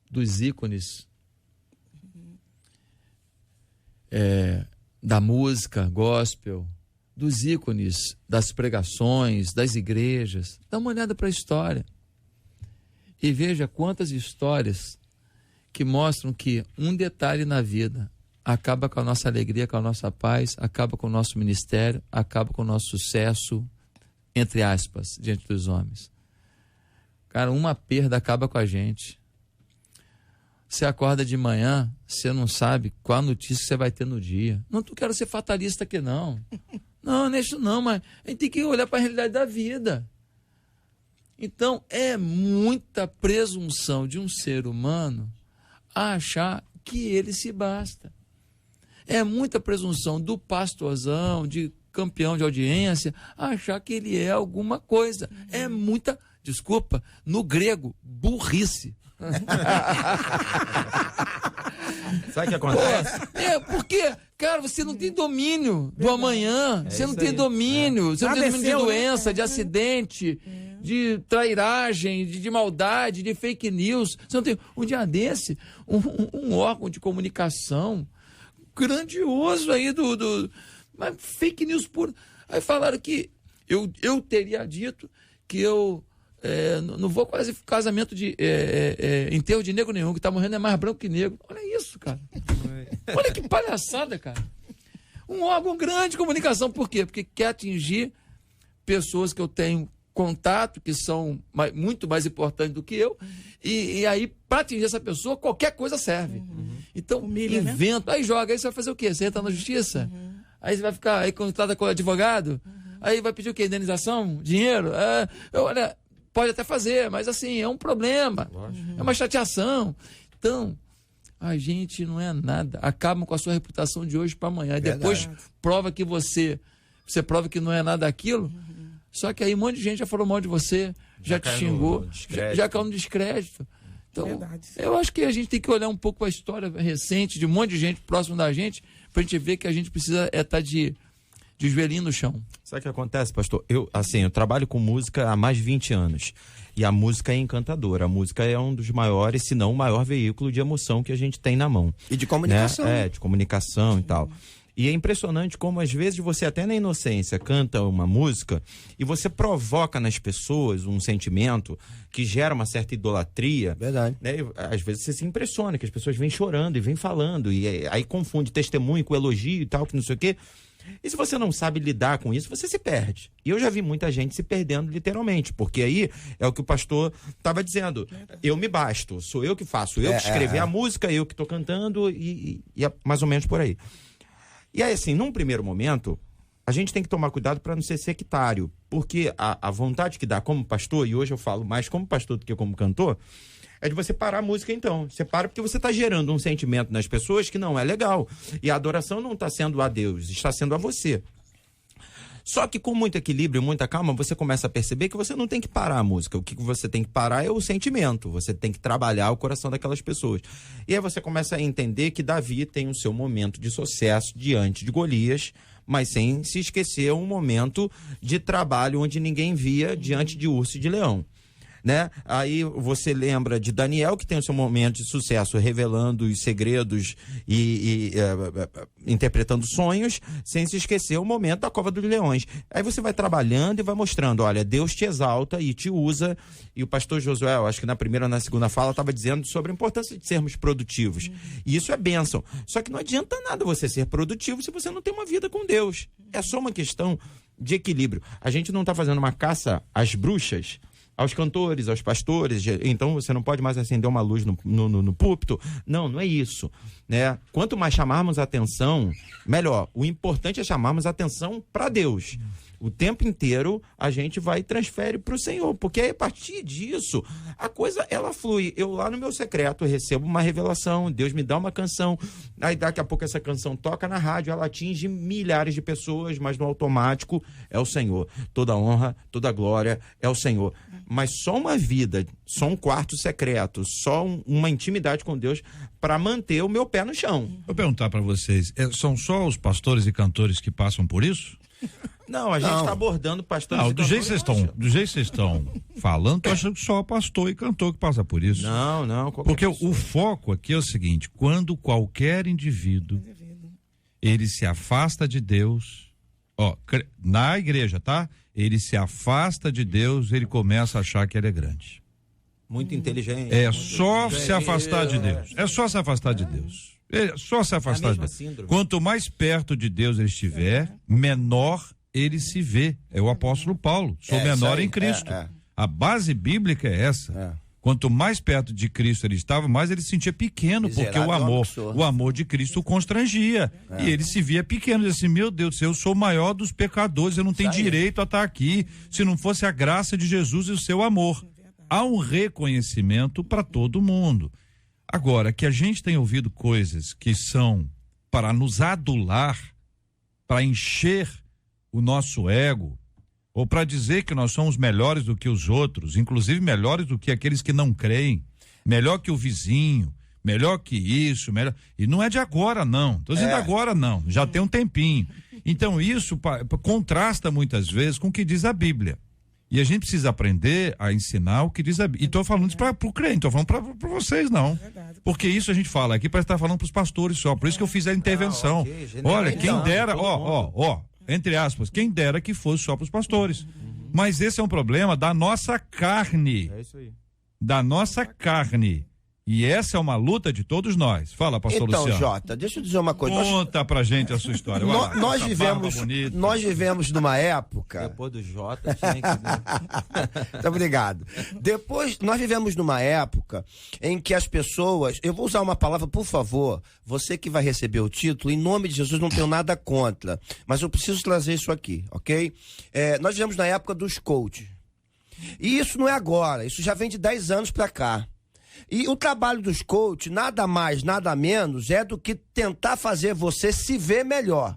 [SPEAKER 7] dos ícones da música gospel, dos ícones das pregações, das igrejas. Dá uma olhada para a história e veja quantas histórias que mostram que um detalhe na vida acaba com a nossa alegria, com a nossa paz, acaba com o nosso ministério, acaba com o nosso sucesso, entre aspas, diante dos homens. Cara, uma perda acaba com a gente. Você acorda de manhã, você não sabe qual notícia você vai ter no dia. Não quero ser fatalista aqui, não. Não é isso não, mas a gente tem que olhar para a realidade da vida. Então, é muita presunção de um ser humano a achar que ele se basta. É muita presunção do pastorzão, de campeão de audiência, a achar que ele é alguma coisa. É muita... Desculpa, no grego, burrice.
[SPEAKER 8] Sabe o que acontece?
[SPEAKER 7] Porque, cara, você não tem domínio do amanhã, você não tem domínio, você não tem domínio de doença, de acidente, de trairagem, de maldade, de fake news. Você não tem. Um dia desse, um órgão de comunicação grandioso aí mas fake news puro. Aí falaram que eu teria dito que eu não vou quase casamento de enterro de negro nenhum, que tá morrendo é mais branco que negro. Olha isso, cara. Olha que palhaçada, cara. Um órgão grande de comunicação, por quê? Porque quer atingir pessoas que eu tenho contato, que são muito mais importantes do que eu, e aí, para atingir essa pessoa, qualquer coisa serve. Então, inventa, aí joga, aí você vai fazer o quê? Você entra na justiça? Aí você vai ficar, aí contrata com o advogado? Aí vai pedir o quê? Indenização? Dinheiro? Olha, pode até fazer, mas assim, é um problema. É uma chateação. Então, a gente não é nada. Acabam com a sua reputação de hoje para amanhã. E depois prova que você prova que não é nada aquilo. Só que aí um monte de gente já falou mal de você, já te xingou, já caiu no descrédito. Então, eu acho que a gente tem que olhar um pouco a história recente de um monte de gente próximo da gente, pra gente ver que a gente precisa estar de joelhinho no chão.
[SPEAKER 8] Sabe o que acontece, pastor? Eu trabalho com música há mais de 20 anos. E a música é encantadora. A música é um dos maiores, se não o maior veículo de emoção que a gente tem na mão.
[SPEAKER 6] E de comunicação.
[SPEAKER 8] Né? De comunicação e tal. E é impressionante como às vezes você até na inocência canta uma música e você provoca nas pessoas um sentimento que gera uma certa idolatria.
[SPEAKER 6] Verdade.
[SPEAKER 8] Né? E, às vezes você se impressiona que as pessoas vêm chorando e vêm falando e aí confunde testemunho com elogio e tal, que não sei o quê. E se você não sabe lidar com isso, você se perde. E eu já vi muita gente se perdendo literalmente, porque aí é o que o pastor estava dizendo. Eu me basto, sou eu que faço, eu que escrevi a música, eu que estou cantando e é mais ou menos por aí. E aí, assim, num primeiro momento, a gente tem que tomar cuidado para não ser sectário, porque a vontade que dá como pastor, e hoje eu falo mais como pastor do que como cantor, é de você parar a música então. Você para porque você está gerando um sentimento nas pessoas que não é legal. E a adoração não está sendo a Deus, está sendo a você. Só que com muito equilíbrio e muita calma, você começa a perceber que você não tem que parar a música. O que você tem que parar é o sentimento. Você tem que trabalhar o coração daquelas pessoas. E aí você começa a entender que Davi tem o seu momento de sucesso diante de Golias, mas sem se esquecer um momento de trabalho onde ninguém via diante de urso e de leão. Né? Aí você lembra de Daniel, que tem o seu momento de sucesso revelando os segredos e interpretando sonhos, sem se esquecer o momento da cova dos leões. Aí você vai trabalhando e vai mostrando, olha, Deus te exalta e te usa. E o pastor Josué, eu acho que na primeira ou na segunda fala, estava dizendo sobre a importância de sermos produtivos. E isso é bênção. Só que não adianta nada você ser produtivo se você não tem uma vida com Deus. É só uma questão de equilíbrio. A gente não está fazendo uma caça às bruxas, aos cantores, aos pastores, então você não pode mais acender uma luz no púlpito. Não é isso, né? Quanto mais chamarmos a atenção, melhor. O importante é chamarmos a atenção para Deus. O tempo inteiro a gente vai e transfere para o Senhor, porque aí, a partir disso a coisa ela flui. Eu lá no meu secreto recebo uma revelação, Deus me dá uma canção, aí daqui a pouco essa canção toca na rádio, ela atinge milhares de pessoas, mas no automático é o Senhor. Toda honra, toda glória é o Senhor. Mas só uma vida, só um quarto secreto, só uma intimidade com Deus para manter o meu pé no chão.
[SPEAKER 2] Vou perguntar para vocês, são só os pastores e cantores que passam por isso?
[SPEAKER 8] Não, a gente está abordando pastores.
[SPEAKER 2] Não, do jeito que vocês estão falando, eu acho que só pastor e cantor que passa por isso.
[SPEAKER 8] Não.
[SPEAKER 2] Porque o foco aqui é o seguinte: quando qualquer indivíduo ele se afasta de Deus, na igreja, tá? Ele se afasta de Deus, ele começa a achar que ele é grande.
[SPEAKER 8] Muito inteligente.
[SPEAKER 2] É só se afastar de Deus. É só se afastar de Deus. É só se afastar de Deus.
[SPEAKER 8] Síndrome.
[SPEAKER 2] Quanto mais perto de Deus ele estiver, menor ele se vê. É o apóstolo Paulo. Sou menor em Cristo. A base bíblica é essa. Quanto mais perto de Cristo ele estava, mais ele se sentia pequeno, porque o amor de Cristo o constrangia. E ele se via pequeno, dizia assim: meu Deus do céu, eu sou o maior dos pecadores, eu não tenho direito a estar aqui, se não fosse a graça de Jesus e o seu amor. Há um reconhecimento para todo mundo. Agora, que a gente tem ouvido coisas que são para nos adular, para encher o nosso ego, ou para dizer que nós somos melhores do que os outros, inclusive melhores do que aqueles que não creem, melhor que o vizinho, melhor que isso, melhor. E não é de agora, não. Estou dizendo agora, não. Já tem um tempinho. Então, isso contrasta muitas vezes com o que diz a Bíblia. E a gente precisa aprender a ensinar o que diz a Bíblia. E estou falando isso para o crente, estou falando para vocês, não. Porque isso a gente fala aqui, parece estar falando para os pastores só. Por isso que eu fiz a intervenção. Olha, quem dera, entre aspas, quem dera que fosse só para os pastores. Mas esse é um problema da nossa carne. É isso aí. Da nossa carne. E essa é uma luta de todos nós. Fala, pastor Luciano.
[SPEAKER 6] Então, Jota, deixa eu dizer uma coisa.
[SPEAKER 2] Conta pra gente a sua história.
[SPEAKER 6] Nós vivemos numa época...
[SPEAKER 8] Depois do Jota, tinha que...
[SPEAKER 6] Muito obrigado. Nós vivemos numa época em que as pessoas... Eu vou usar uma palavra, por favor. Você que vai receber o título, em nome de Jesus, não tenho nada contra. Mas eu preciso trazer isso aqui, ok? Nós vivemos na época dos coaches. E isso não é agora. Isso já vem de 10 anos pra cá. E o trabalho dos coaches, nada mais, nada menos, é do que tentar fazer você se ver melhor.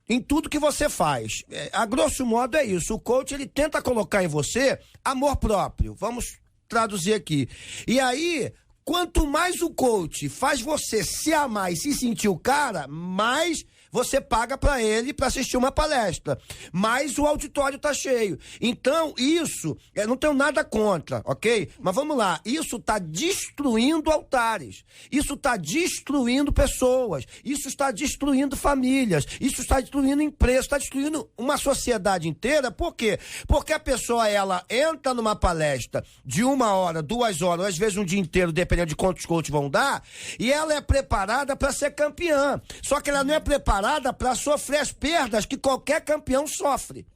[SPEAKER 6] Em tudo que você faz. A grosso modo é isso. O coach, ele tenta colocar em você amor próprio. Vamos traduzir aqui. E aí, quanto mais o coach faz você se amar e se sentir o cara, mais você paga para ele para assistir uma palestra, mas o auditório tá cheio. Então, isso, eu não tenho nada contra, ok? Mas vamos lá, isso tá destruindo altares, isso tá destruindo pessoas, isso está destruindo famílias, isso está destruindo empresas, está destruindo uma sociedade inteira. Por quê? Porque a pessoa, ela entra numa palestra de 1 hora, 2 horas, às vezes um dia inteiro, dependendo de quantos coaches vão dar, e ela é preparada para ser campeã, só que ela não é preparada para sofrer as perdas que qualquer campeão sofre,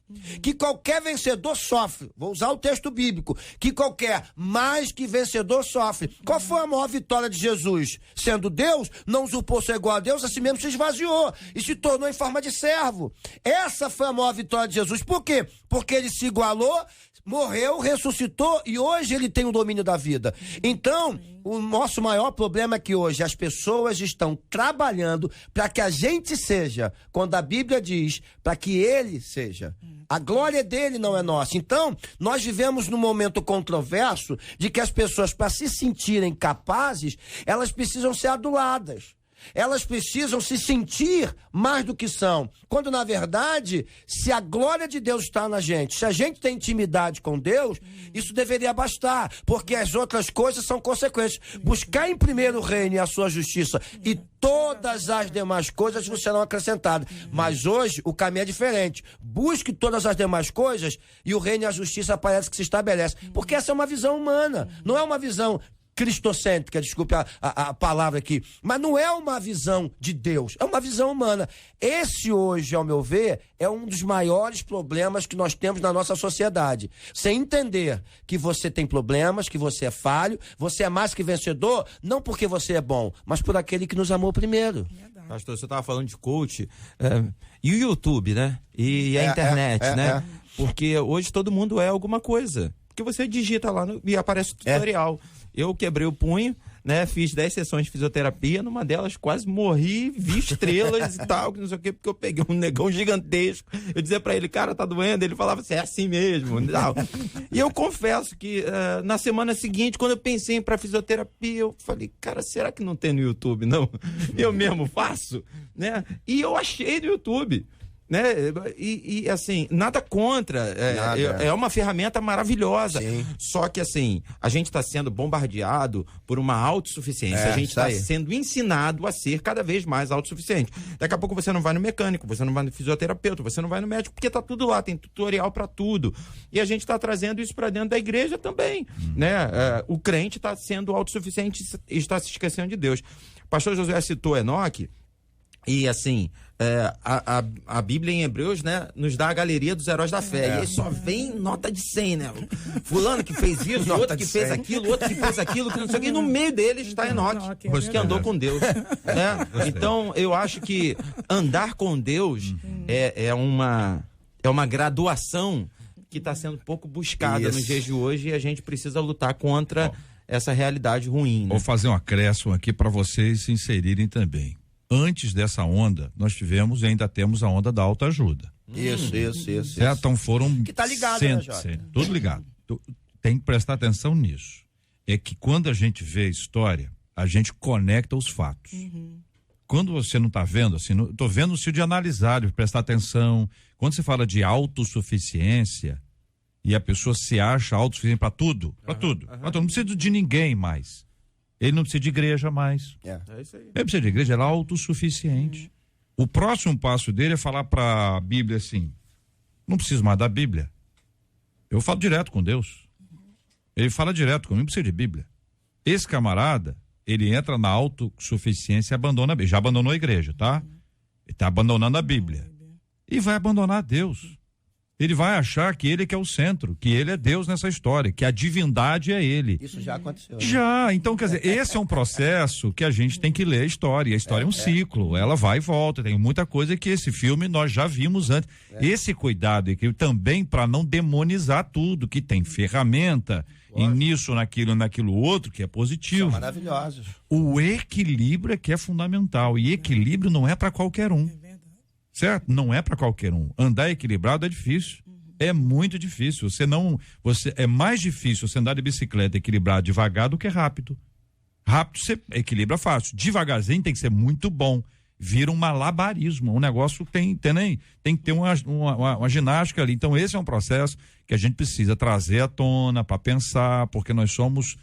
[SPEAKER 6] que qualquer vencedor sofre. Vou usar o texto bíblico, que qualquer mais que vencedor sofre. Qual foi a maior vitória de Jesus? Sendo Deus, não usurpou ser igual a Deus, assim mesmo se esvaziou e se tornou em forma de servo. Essa foi a maior vitória de Jesus. Por quê? Porque ele se igualou, morreu, ressuscitou e hoje ele tem o domínio da vida. Então, o nosso maior problema é que hoje as pessoas estão trabalhando para que a gente seja, quando a Bíblia diz para que ele seja. A glória dele não é nossa. Então, nós vivemos num momento controverso de que as pessoas, para se sentirem capazes, elas precisam ser aduladas. Elas precisam se sentir mais do que são. Quando, na verdade, se a glória de Deus está na gente, se a gente tem intimidade com Deus, isso deveria bastar, porque as outras coisas são consequências. Buscar em primeiro o reino e a sua justiça, e todas as demais coisas vos serão acrescentadas. Mas hoje o caminho é diferente. Busque todas as demais coisas e o reino e a justiça parece que se estabelece. Porque essa é uma visão humana, não é uma visão cristocêntrica, desculpe a palavra aqui, mas não é uma visão de Deus, é uma visão humana. Esse hoje, ao meu ver, é um dos maiores problemas que nós temos na nossa sociedade. Sem entender que você tem problemas, que você é falho, você é mais que vencedor, não porque você é bom, mas por aquele que nos amou primeiro.
[SPEAKER 8] Pastor, você estava falando de coach, e o YouTube, né? E a internet, né? Porque hoje todo mundo é alguma coisa. Porque você digita lá e aparece o tutorial. Eu quebrei o punho, né? Fiz 10 sessões de fisioterapia, numa delas quase morri, vi estrelas e tal, que não sei o quê, porque eu peguei um negão gigantesco. Eu dizia pra ele, cara, tá doendo? Ele falava assim, é assim mesmo. E tal. E eu confesso que na semana seguinte, quando eu pensei em ir pra fisioterapia, eu falei, cara, será que não tem no YouTube, não? Eu mesmo faço, né? E eu achei no YouTube. né? E assim, nada contra. É uma ferramenta maravilhosa. Sim. Só que assim, a gente está sendo bombardeado por uma autossuficiência. A gente está sendo ensinado a ser cada vez mais autossuficiente. Daqui a pouco você não vai no mecânico, você não vai no fisioterapeuta, você não vai no médico, porque tá tudo lá, tem tutorial para tudo. E a gente está trazendo isso para dentro da igreja também, né? O crente está sendo autossuficiente e está se esquecendo de Deus. O pastor Josué citou Enoque, e assim, a Bíblia em Hebreus, né, nos dá a galeria dos heróis da fé. E aí só vem nota de 100, né? Fulano que fez isso, outro que fez aquilo, outro que fez aquilo, que não sei o que. E no meio deles está Enoque, que andou com Deus. Né? Então, eu acho que andar com Deus é uma graduação que está sendo pouco buscada nos dias de hoje, e a gente precisa lutar contra essa realidade ruim. Né?
[SPEAKER 2] Vou fazer um acréscimo aqui para vocês se inserirem também. Antes dessa onda, nós tivemos e ainda temos a onda da autoajuda.
[SPEAKER 6] Isso.
[SPEAKER 2] Certo? Então foram...
[SPEAKER 6] Que tá ligado, né, Jota?
[SPEAKER 2] Tudo ligado. Tem que prestar atenção nisso. É que quando a gente vê a história, a gente conecta os fatos. Quando você não está vendo, assim, estou vendo se de analisar, de prestar atenção. Quando você fala de autossuficiência e a pessoa se acha autossuficiente para tudo, não precisa de ninguém mais. Ele não precisa de igreja mais.
[SPEAKER 8] É isso aí.
[SPEAKER 2] Ele precisa de igreja, ele é autossuficiente. O próximo passo dele é falar para a Bíblia assim: não preciso mais da Bíblia. Eu falo direto com Deus. Ele fala direto comigo, não precisa de Bíblia. Esse camarada, ele entra na autossuficiência e abandona a Bíblia. Já abandonou a igreja, tá? Ele está abandonando a Bíblia. E vai abandonar Deus. Ele vai achar que ele que é o centro, que ele é Deus nessa história, que a divindade é ele.
[SPEAKER 6] Isso já aconteceu. Né?
[SPEAKER 2] Já, então quer dizer, esse é um processo que a gente tem que ler a história. E a história é um ciclo, ela vai e volta. Tem muita coisa que esse filme nós já vimos antes. Esse cuidado e também para não demonizar tudo, que tem ferramenta, e nisso, naquilo outro, que é positivo.
[SPEAKER 6] São maravilhosos.
[SPEAKER 2] O equilíbrio é que é fundamental. E equilíbrio não é para qualquer um. Certo? Não é para qualquer um. Andar equilibrado é difícil. É muito difícil. É mais difícil você andar de bicicleta equilibrado devagar do que rápido. Rápido você equilibra fácil. Devagarzinho tem que ser muito bom. Vira um malabarismo. Um negócio tem que ter uma ginástica ali. Então esse é um processo que a gente precisa trazer à tona para pensar, porque nós somos,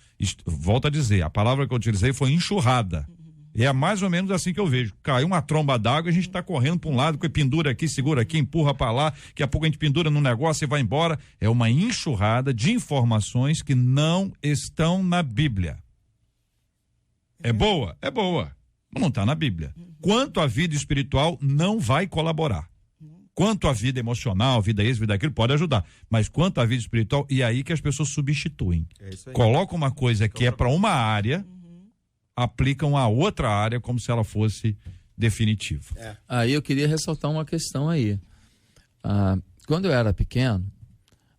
[SPEAKER 2] volto a dizer, a palavra que eu utilizei foi enxurrada. É mais ou menos assim que eu vejo. Caiu uma tromba d'água, a gente está correndo para um lado, pendura aqui, segura aqui, empurra para lá, daqui a pouco a gente pendura no negócio e vai embora. É uma enxurrada de informações que não estão na Bíblia. É boa? É boa. Mas não está na Bíblia. Quanto à vida espiritual, não vai colaborar. Quanto à vida emocional, vida isso, vida aquilo, pode ajudar. Mas quanto à vida espiritual, e aí que as pessoas substituem. Colocam uma coisa que é para uma área, aplicam a outra área como se ela fosse definitiva.
[SPEAKER 7] Aí eu queria ressaltar uma questão aí. Quando eu era pequeno,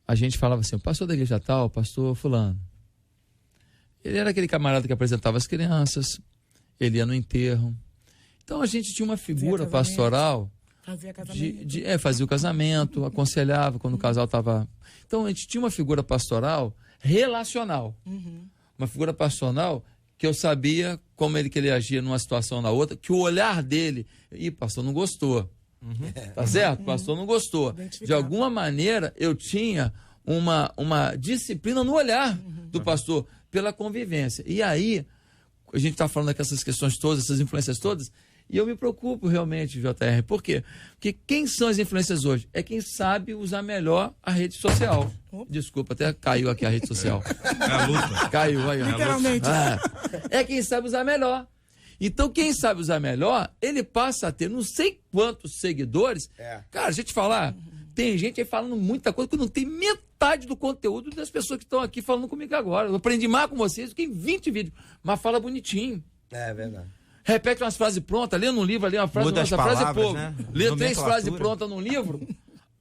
[SPEAKER 7] a gente falava assim: o pastor da igreja tal, o pastor fulano. Ele era aquele camarada que apresentava as crianças, ele ia no enterro. Então a gente tinha uma figura pastoral.
[SPEAKER 5] Fazia casamento.
[SPEAKER 7] Fazia o casamento, aconselhava quando o casal estava... Então a gente tinha uma figura pastoral relacional. Uma figura pastoral que eu sabia como que ele agia numa situação ou na outra, que o olhar dele... pastor não gostou. Tá certo? Pastor não gostou. De alguma maneira, eu tinha uma disciplina no olhar do pastor, pela convivência. E aí, a gente está falando aqui essas questões todas, essas influências todas, e eu me preocupo realmente, JR. Por quê? Porque quem são as influências hoje? É quem sabe usar melhor a rede social. Desculpa, até caiu aqui a rede social.
[SPEAKER 2] É a luta.
[SPEAKER 7] Caiu aí.
[SPEAKER 5] Literalmente.
[SPEAKER 7] É quem sabe usar melhor. Então, quem sabe usar melhor, ele passa a ter não sei quantos seguidores. Cara, a gente falar, tem gente aí falando muita coisa que não tem metade do conteúdo das pessoas que estão aqui falando comigo agora. Eu aprendi mais com vocês do que em 20 vídeos, mas fala bonitinho.
[SPEAKER 6] É verdade.
[SPEAKER 7] Repete umas frases prontas, lê num livro ali uma frase,
[SPEAKER 8] muda
[SPEAKER 7] outra
[SPEAKER 8] palavras,
[SPEAKER 7] frase pouco.
[SPEAKER 8] né?
[SPEAKER 7] Lê 3 frases prontas num livro.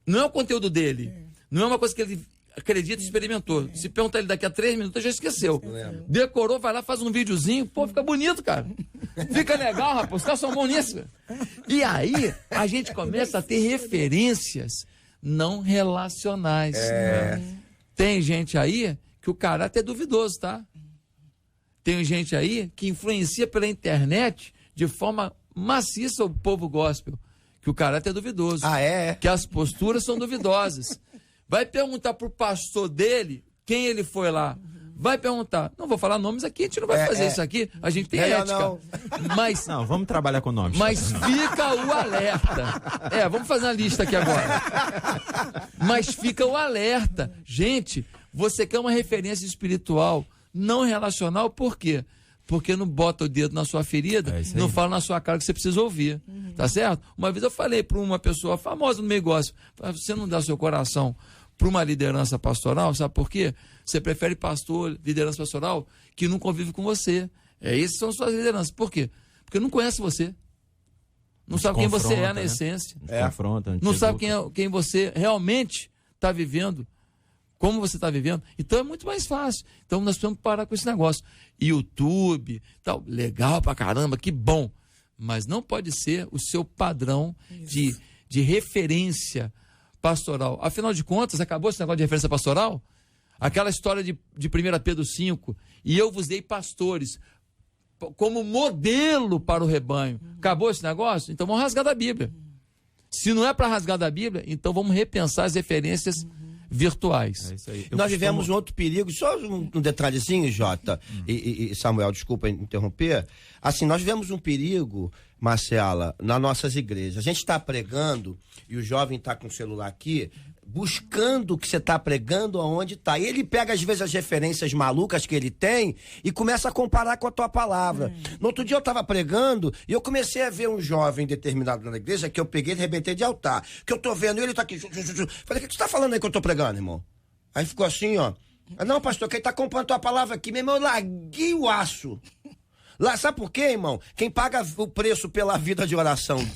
[SPEAKER 7] Não é o conteúdo dele. Não é uma coisa que ele acredita e experimentou. Se perguntar ele daqui a 3 minutos, já esqueceu. Decorou, vai lá, faz um videozinho, pô, fica bonito, cara. Fica legal, rapaz, os caras são bons nisso. E aí, a gente começa a ter referências não relacionais. Tem gente aí que o caráter é duvidoso, tá? Tem gente aí que influencia pela internet de forma maciça o povo gospel, que o caráter é duvidoso.
[SPEAKER 6] É?
[SPEAKER 7] Que as posturas são duvidosas. Vai perguntar pro pastor dele quem ele foi lá. Vai perguntar. Não vou falar nomes aqui, a gente não vai fazer isso aqui. A gente tem ética.
[SPEAKER 6] Não.
[SPEAKER 7] Mas,
[SPEAKER 8] não, vamos trabalhar com nomes.
[SPEAKER 7] Mas fica o alerta. Vamos fazer uma lista aqui agora. Mas fica o alerta. Gente, você quer uma referência espiritual, não relacional, por quê? Porque não bota o dedo na sua ferida, não fala na sua cara que você precisa ouvir. Tá certo? Uma vez eu falei para uma pessoa famosa no negócio, você não dá seu coração para uma liderança pastoral, sabe por quê? Você prefere pastor, liderança pastoral, que não convive com você. Essas são suas lideranças. Por quê? Porque não conhece você. Não sabe quem você é na essência. Não sabe quem você realmente está vivendo, como você está vivendo. Então é muito mais fácil. Então nós precisamos parar com esse negócio. YouTube, tal, legal pra caramba, que bom. Mas não pode ser o seu padrão de referência pastoral. Afinal de contas, acabou esse negócio de referência pastoral? Aquela história de 1 Pedro 5, e eu vos dei pastores como modelo para o rebanho. Acabou esse negócio? Então vamos rasgar da Bíblia. Se não é para rasgar da Bíblia, então vamos repensar as referências virtuais.
[SPEAKER 6] Nós vivemos um outro perigo, só um detalhezinho, Jota e Samuel, desculpa interromper. Assim, nós vivemos um perigo, Marcela, nas nossas igrejas. A gente está pregando e o jovem está com o celular aqui, buscando o que você está pregando aonde está. E ele pega, às vezes, as referências malucas que ele tem e começa a comparar com a tua palavra. No outro dia eu estava pregando e eu comecei a ver um jovem determinado na igreja que eu peguei e arrebentei de altar. Que eu tô vendo ele tá aqui. Falei, o que tu tá falando aí que eu tô pregando, irmão? Aí ficou assim, ó. Não, pastor, quem tá comprando tua palavra aqui, meu irmão, eu larguei o aço. Lá, sabe por quê, irmão? Quem paga o preço pela vida de oração,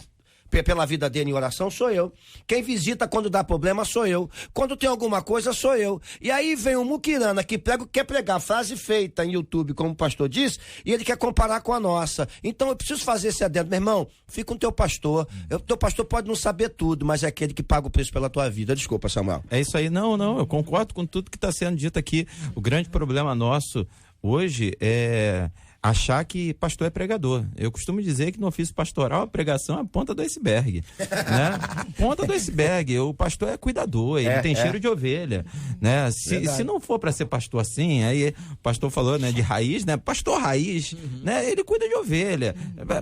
[SPEAKER 6] pela vida dele em oração, sou eu. Quem visita quando dá problema, sou eu. Quando tem alguma coisa, sou eu. E aí vem um muquirana que quer pregar frase feita em YouTube, como o pastor disse, e ele quer comparar com a nossa. Então eu preciso fazer esse adendo. Meu irmão, fica com o teu pastor. O teu pastor pode não saber tudo, mas é aquele que paga o preço pela tua vida. Desculpa, Samuel.
[SPEAKER 8] É isso aí. Não, eu concordo com tudo que está sendo dito aqui. O grande problema nosso hoje é achar que pastor é pregador. Eu costumo dizer que no ofício pastoral a pregação é a ponta do iceberg, né? Ponta do iceberg. O pastor é cuidador, ele tem cheiro de ovelha, né? Se não for para ser pastor assim, aí o pastor falou, né, de raiz, né? Pastor raiz, né? Ele cuida de ovelha.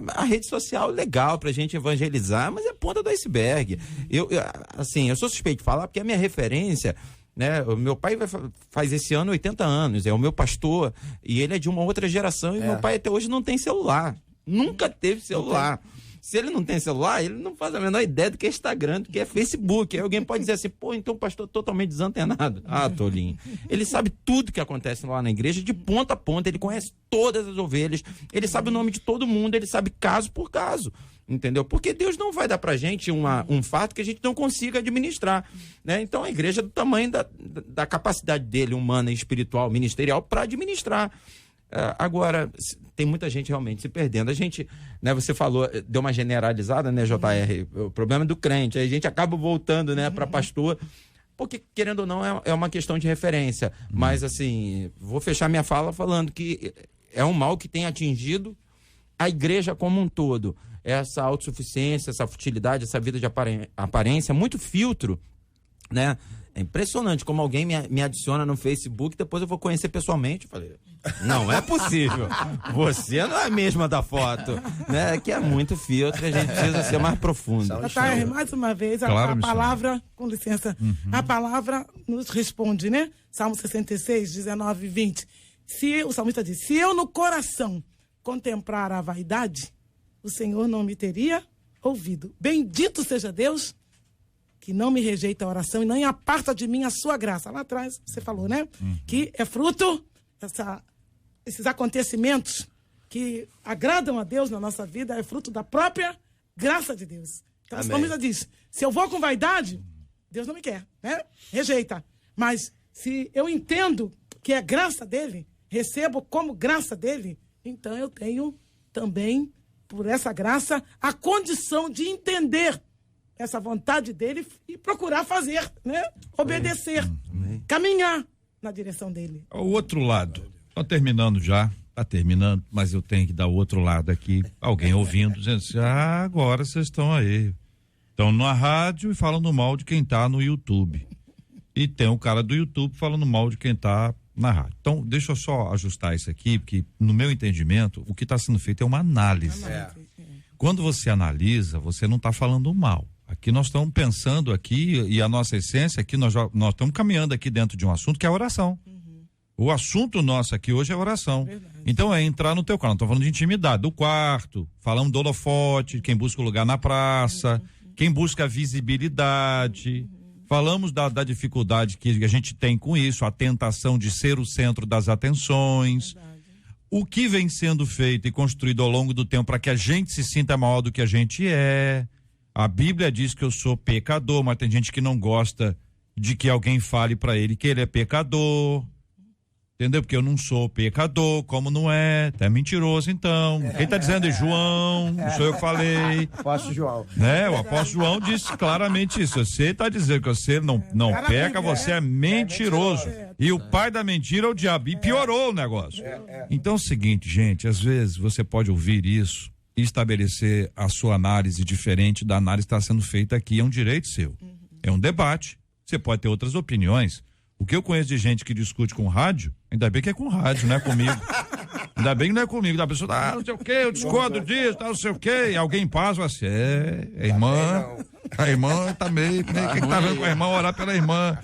[SPEAKER 8] A rede social é legal pra gente evangelizar, mas é ponta do iceberg. Eu sou suspeito de falar porque a minha referência, né? O meu pai faz esse ano 80 anos, é o meu pastor, e ele é de uma outra geração, e meu pai até hoje não tem celular, nunca teve celular. Se ele não tem celular, ele não faz a menor ideia do que é Instagram, do que é Facebook. Aí alguém pode dizer assim, pô, então o pastor é totalmente desantenado. Ah, tolinho. Ele sabe tudo que acontece lá na igreja, de ponta a ponta, ele conhece todas as ovelhas, ele sabe o nome de todo mundo, ele sabe caso por caso. Entendeu? Porque Deus não vai dar pra gente um fato que a gente não consiga administrar, né? Então a igreja é do tamanho da capacidade dele, humana, espiritual, ministerial, para administrar. Agora, tem muita gente realmente se perdendo. A gente, né, você falou, deu uma generalizada, né, JR? O problema é do crente, aí a gente acaba voltando, né, para pastor, porque, querendo ou não, é uma questão de referência. Mas, assim, vou fechar minha fala falando que é um mal que tem atingido a igreja como um todo. Essa autossuficiência, essa futilidade, essa vida de aparência, muito filtro, né? É impressionante como alguém me adiciona no Facebook, depois eu vou conhecer pessoalmente. Eu falei, não é possível. Você não é a mesma da foto, né? Que é muito filtro, a gente precisa ser mais profundo.
[SPEAKER 5] Mais uma vez, a palavra, com licença, a palavra nos responde, né? Salmo 66, 19 e 20. O salmista diz, se eu no coração contemplar a vaidade, o Senhor não me teria ouvido. Bendito seja Deus, que não me rejeita a oração e nem aparta de mim a sua graça. Lá atrás você falou, né? Que é fruto, esses acontecimentos que agradam a Deus na nossa vida, é fruto da própria graça de Deus. Então a salmista diz, se eu vou com vaidade, Deus não me quer, né? Rejeita. Mas se eu entendo que é graça dele, recebo como graça dele, então eu tenho também, por essa graça, a condição de entender essa vontade dele e procurar fazer, né? Obedecer, caminhar na direção dele.
[SPEAKER 2] O outro lado, tá terminando, mas eu tenho que dar o outro lado aqui, alguém ouvindo, dizendo assim, agora vocês estão aí, Estão na rádio e falando mal de quem tá no YouTube. E tem o cara do YouTube falando mal de quem tá na rádio. Então, deixa eu só ajustar isso aqui, porque no meu entendimento, o que está sendo feito é uma análise. Quando você analisa, você não está falando mal. Aqui nós estamos pensando aqui, e a nossa essência aqui, nós estamos caminhando aqui dentro de um assunto que é a oração. O assunto nosso aqui hoje é oração. Então é entrar no teu quarto. Nós estamos falando de intimidade, do quarto, falamos do holofote, quem busca o lugar na praça, quem busca a visibilidade. Falamos da dificuldade que a gente tem com isso, a tentação de ser o centro das atenções. O que vem sendo feito e construído ao longo do tempo para que a gente se sinta maior do que a gente é. A Bíblia diz que eu sou pecador, mas tem gente que não gosta de que alguém fale para ele que ele é pecador. Entendeu? Porque eu não sou pecador, como não é? Tá mentiroso, então. Quem tá dizendo é João, não sou eu que falei.
[SPEAKER 6] Apóstolo João.
[SPEAKER 2] O apóstolo João disse claramente isso. Você tá dizendo que você não peca, você é mentiroso. E o pai da mentira é o diabo. E piorou o negócio. Então é o seguinte, gente, às vezes você pode ouvir isso e estabelecer a sua análise diferente da análise que está sendo feita aqui. É um direito seu. É um debate. Você pode ter outras opiniões. O que eu conheço de gente que discute com rádio, ainda bem que é com rádio, não é comigo. Ainda bem que não é comigo. Da pessoa, não sei o quê, eu discordo disso, não sei o quê. E alguém passa assim, a irmã tá meio, que tá vendo com a irmã, orar pela irmã.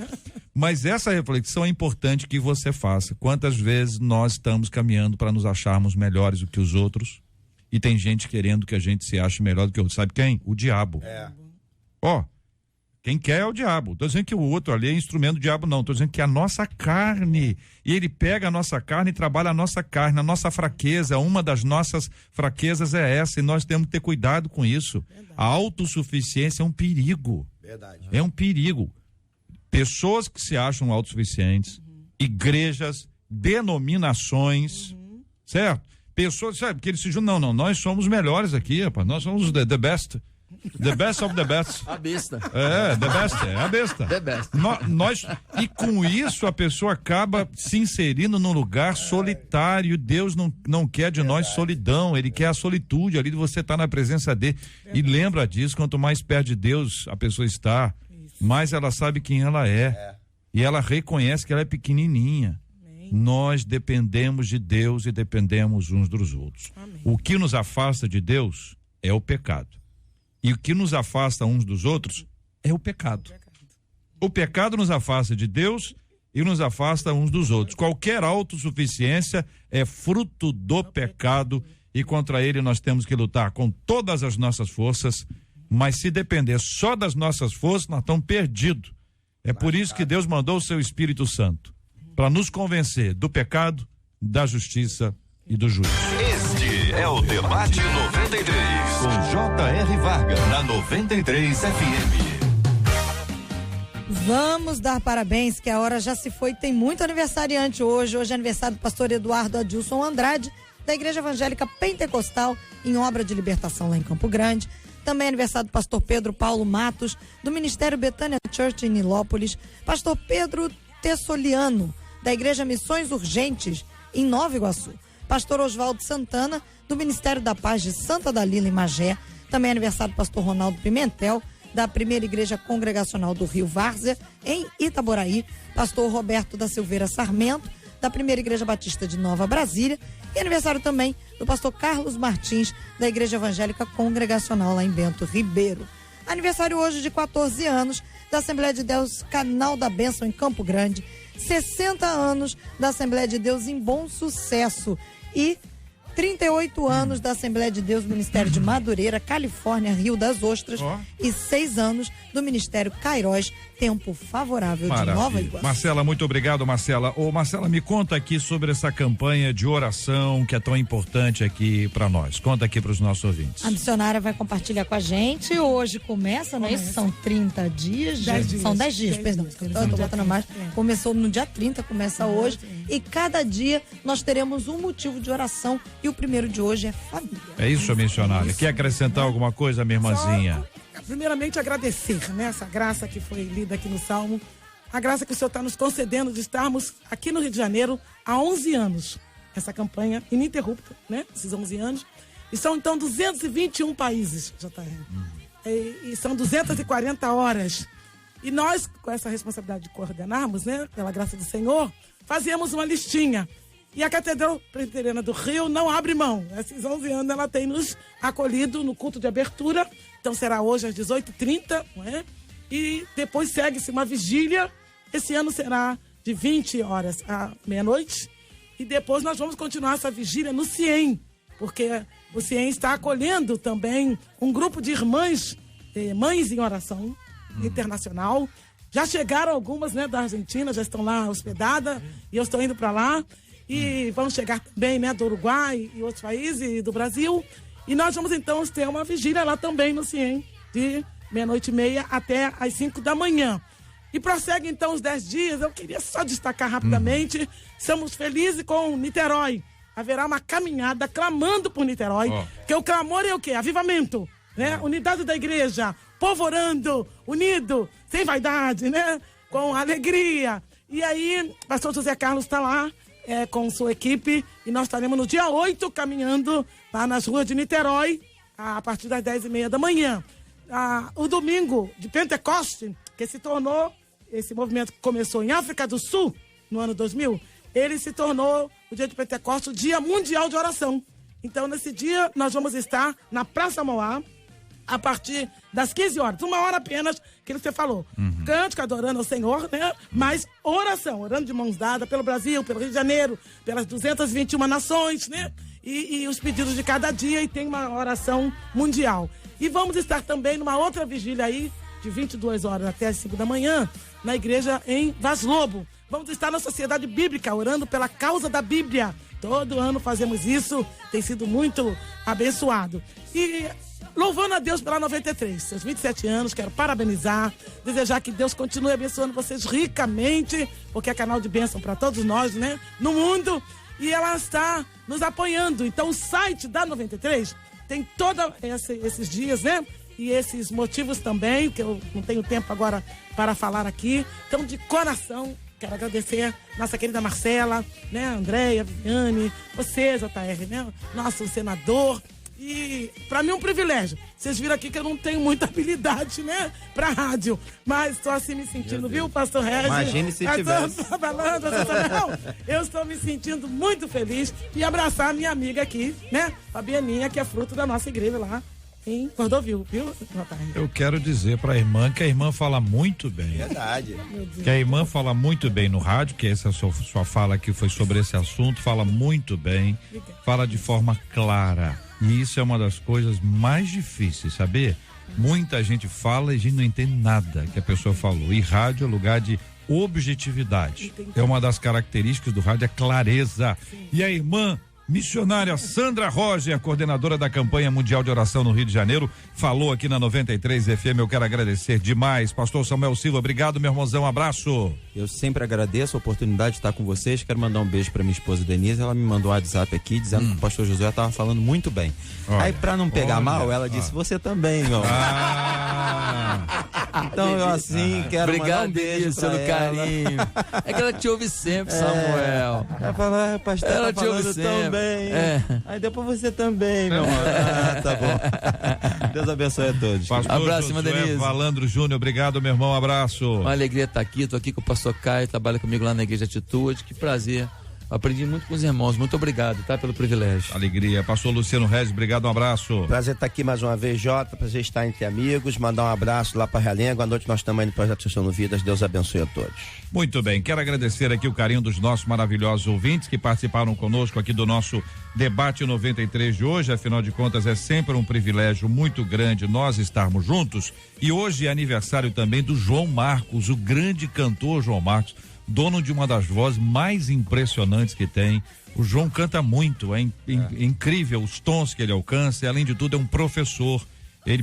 [SPEAKER 2] Mas essa reflexão é importante que você faça. Quantas vezes nós estamos caminhando para nos acharmos melhores do que os outros e tem gente querendo que a gente se ache melhor do que o outro. Sabe quem? O diabo. Quem quer é o diabo. Estou dizendo que o outro ali é instrumento do diabo, não. Estou dizendo que é a nossa carne. E ele pega a nossa carne e trabalha a nossa carne, a nossa fraqueza. Uma das nossas fraquezas é essa, e nós temos que ter cuidado com isso. Verdade. A autossuficiência é um perigo. Verdade. É um perigo. Pessoas que se acham autossuficientes, igrejas, denominações, certo? Pessoas, sabe, que eles se juntam, não, nós somos melhores aqui, rapaz, nós somos the best. The best of the best.
[SPEAKER 7] A besta.
[SPEAKER 2] The best, é a besta.
[SPEAKER 7] The best.
[SPEAKER 2] E com isso a pessoa acaba se inserindo num lugar solitário. Deus não quer de nós solidão, ele quer a solitude ali de você estar na presença dele. E lembra disso, quanto mais perto de Deus a pessoa está, mais ela sabe quem ela é. E ela reconhece que ela é pequenininha. Nós dependemos de Deus e dependemos uns dos outros. O que nos afasta de Deus é o pecado. E o que nos afasta uns dos outros é o pecado. O pecado nos afasta de Deus e nos afasta uns dos outros. Qualquer autossuficiência é fruto do pecado e contra ele nós temos que lutar com todas as nossas forças, mas se depender só das nossas forças, nós estamos perdidos. É por isso que Deus mandou o seu Espírito Santo, para nos convencer do pecado, da justiça e do juízo.
[SPEAKER 1] Este é o Debate 93, com J.R. Vargas, na 93 FM.
[SPEAKER 3] Vamos dar parabéns, que a hora já se foi. Tem muito aniversariante hoje. Hoje é aniversário do pastor Eduardo Adilson Andrade, da Igreja Evangélica Pentecostal, em Obra de Libertação lá em Campo Grande. Também é aniversário do pastor Pedro Paulo Matos, do Ministério Betânia Church em Nilópolis. Pastor Pedro Tessoliano, da Igreja Missões Urgentes, em Nova Iguaçu. Pastor Oswaldo Santana, do Ministério da Paz de Santa Dalila, em Magé. Também é aniversário do pastor Ronaldo Pimentel, da Primeira Igreja Congregacional do Rio Várzea, em Itaboraí. Pastor Roberto da Silveira Sarmento, da Primeira Igreja Batista de Nova Brasília. E aniversário também do pastor Carlos Martins, da Igreja Evangélica Congregacional, lá em Bento Ribeiro. Aniversário hoje de 14 anos da Assembleia de Deus Canal da Bênção, em Campo Grande. 60 anos da Assembleia de Deus em Bom Sucesso. E 38 anos da Assembleia de Deus Ministério de Madureira, Califórnia, Rio das Ostras. E 6 anos do Ministério Cairós, Tempo Favorável. Maravilha. De Nova Iguaçu.
[SPEAKER 2] Marcela, muito obrigado, Marcela. Marcela, me conta aqui sobre essa campanha de oração que é tão importante aqui para nós. Conta aqui para os nossos ouvintes.
[SPEAKER 3] A missionária vai compartilhar com a gente. Hoje começa, não é isso? São 30 dias. São 10 dias, perdão. Eu tô botando mais. Começou no dia 30, começa hoje. E cada dia nós teremos um motivo de oração. E o primeiro de hoje é família.
[SPEAKER 2] É isso, missionária. Quer acrescentar alguma coisa, minha irmãzinha?
[SPEAKER 5] Primeiramente, agradecer, né, essa graça que foi lida aqui no Salmo, a graça que o Senhor está nos concedendo de estarmos aqui no Rio de Janeiro há 11 anos. Essa campanha ininterrupta, né, esses 11 anos. E são, então, 221 países, JR. e são 240 horas. E nós, com essa responsabilidade de coordenarmos, né, pela graça do Senhor, fazíamos uma listinha. E a Catedral Presbiteriana do Rio não abre mão. Esses 11 anos ela tem nos acolhido no culto de abertura. Então será hoje às 18h30, não é? E depois segue-se uma vigília. Esse ano será de 20 horas à meia-noite. E depois nós vamos continuar essa vigília no CIEM, porque o CIEM está acolhendo também um grupo de irmãs, mães em oração internacional. Já chegaram algumas, né, da Argentina, já estão lá hospedadas, e eu estou indo para lá. E vão chegar também, né, do Uruguai e outros países, e do Brasil. E nós vamos então ter uma vigília lá também no CIEM, de 00:30 até às 5 da manhã. E prossegue então os 10 dias. Eu queria só destacar rapidamente, estamos felizes com Niterói. Haverá uma caminhada clamando por Niterói, que o clamor é o quê? Avivamento, né? Unidade da igreja, povo orando, unido, sem vaidade, né? Com alegria. E aí, o pastor José Carlos está lá, com sua equipe, e nós estaremos no dia 8 caminhando lá nas ruas de Niterói, a partir das 10:30 da manhã. O domingo de Pentecoste, que se tornou, esse movimento que começou em África do Sul, no ano 2000, ele se tornou, o dia de Pentecoste, o Dia Mundial de Oração. Então, nesse dia, nós vamos estar na Praça Mauá, a partir das 15 horas, 1 hora apenas, que você falou. Cântico, adorando ao Senhor, né? Mas oração, orando de mãos dadas pelo Brasil, pelo Rio de Janeiro, pelas 221 nações, né? E os pedidos de cada dia, e tem uma oração mundial. E vamos estar também numa outra vigília aí, de 22 horas até as 5 da manhã, na igreja em Vaz Lobo. Vamos estar na Sociedade Bíblica, orando pela causa da Bíblia. Todo ano fazemos isso, tem sido muito abençoado. E louvando a Deus pela 93, seus 27 anos, quero parabenizar, desejar que Deus continue abençoando vocês ricamente, porque é canal de bênção para todos nós, né, no mundo, e ela está nos apoiando. Então o site da 93 tem todos esses dias, né, e esses motivos também, que eu não tenho tempo agora para falar aqui. Então, de coração, quero agradecer nossa querida Marcela, né, Andréia, Viviane, você, JR, né, nosso senador. E para mim é um privilégio. Vocês viram aqui que eu não tenho muita habilidade, né, pra rádio, mas estou assim me sentindo, viu, pastor Regis?
[SPEAKER 8] Imagine se tivesse.
[SPEAKER 5] Eu estou me sentindo muito feliz e abraçar a minha amiga aqui, né, Fabianinha, que é fruto da nossa igreja lá em Cordovil, viu?
[SPEAKER 2] Eu quero dizer pra irmã que a irmã fala muito bem.
[SPEAKER 6] Verdade.
[SPEAKER 2] Que a irmã fala muito bem no rádio, que essa sua fala aqui foi sobre esse assunto, fala muito bem, fala de forma clara. E isso é uma das coisas mais difíceis, saber? Muita gente fala e a gente não entende nada que a pessoa falou. E rádio é lugar de objetividade. É uma das características do rádio, é clareza. E a irmã missionária Sandra Roger, coordenadora da campanha mundial de oração no Rio de Janeiro, falou aqui na 93 FM. Eu quero agradecer demais. Pastor Samuel Silva, obrigado, meu irmãozão, abraço.
[SPEAKER 8] Eu sempre agradeço a oportunidade de estar com vocês. Quero mandar um beijo para minha esposa Denise. Ela me mandou um WhatsApp aqui dizendo que o pastor Josué estava falando muito bem. Olha, aí, para não pegar mal, ela disse: você também, meu amor. Então eu assim quero mandar um beijo pra
[SPEAKER 7] pelo
[SPEAKER 8] ela.
[SPEAKER 7] carinho. É que ela te ouve sempre, Samuel.
[SPEAKER 8] Ela fala: pastor,
[SPEAKER 7] ela
[SPEAKER 8] tá
[SPEAKER 7] te ouve
[SPEAKER 8] falando
[SPEAKER 7] sempre.
[SPEAKER 8] tão bem. Aí depois você também, meu amor. Tá bom. Deus abençoe a todos.
[SPEAKER 2] Pastor
[SPEAKER 7] Abraço,
[SPEAKER 2] Josué
[SPEAKER 7] Denise.
[SPEAKER 2] Valandro Júnior, obrigado, meu irmão, abraço.
[SPEAKER 7] Uma alegria estar aqui, tô aqui com o pastor Caio, trabalha comigo lá na Igreja Atitude, que prazer. Aprendi muito com os irmãos, muito obrigado, tá? Pelo privilégio.
[SPEAKER 2] Alegria. Pastor Luciano Regis, obrigado, um abraço.
[SPEAKER 6] Prazer estar aqui mais uma vez, Jota, prazer estar entre amigos, mandar um abraço lá para Realengo. À noite nós estamos indo para o Projeto Sessão Vidas. Deus abençoe a todos.
[SPEAKER 2] Muito bem, quero agradecer aqui o carinho dos nossos maravilhosos ouvintes que participaram conosco aqui do nosso debate 93 de hoje. Afinal de contas, é sempre um privilégio muito grande nós estarmos juntos. E hoje é aniversário também do João Marcos, o grande cantor João Marcos, dono de uma das vozes mais impressionantes que tem. O João canta muito, é incrível os tons que ele alcança, e além de tudo é um professor. Ele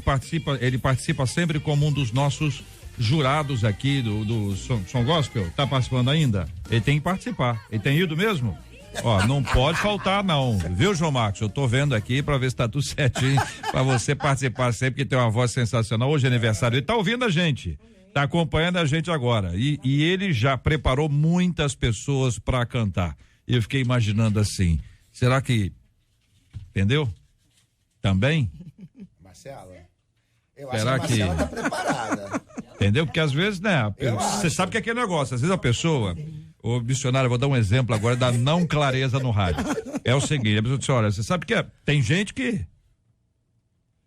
[SPEAKER 2] participa sempre como um dos nossos jurados aqui do Som Gospel. Tá participando ainda? Ele tem que participar. Ele tem ido mesmo? Ó, não pode faltar não, viu, João Marcos? Eu tô vendo aqui pra ver se tá tudo certinho pra você participar sempre, que tem uma voz sensacional. Hoje é aniversário, ele tá ouvindo a gente. Tá acompanhando a gente agora e ele já preparou muitas pessoas para cantar. E eu fiquei imaginando assim, será que, entendeu? Também?
[SPEAKER 6] Marcela,
[SPEAKER 2] Será que
[SPEAKER 6] ela tá preparada.
[SPEAKER 2] Entendeu? Porque às vezes, né? Você sabe que é aquele negócio. Às vezes a pessoa, o missionário, vou dar um exemplo agora da não clareza no rádio. É o seguinte, a pessoa diz, olha, você sabe que tem gente que,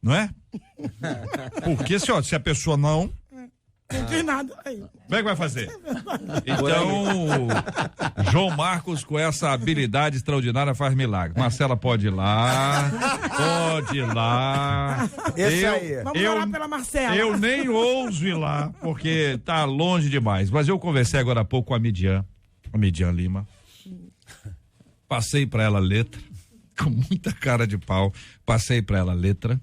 [SPEAKER 2] não é? Porque se a pessoa não
[SPEAKER 5] tem nada aí.
[SPEAKER 2] Como é que vai fazer? Então, João Marcos, com essa habilidade extraordinária, faz milagre. Marcela pode ir lá. Pode ir lá.
[SPEAKER 6] Esse aí.
[SPEAKER 5] Vamos orar pela Marcela.
[SPEAKER 2] Eu nem ouso ir lá, porque tá longe demais. Mas eu conversei agora há pouco com a Midian Lima. Passei pra ela a letra, com muita cara de pau. Passei pra ela a letra.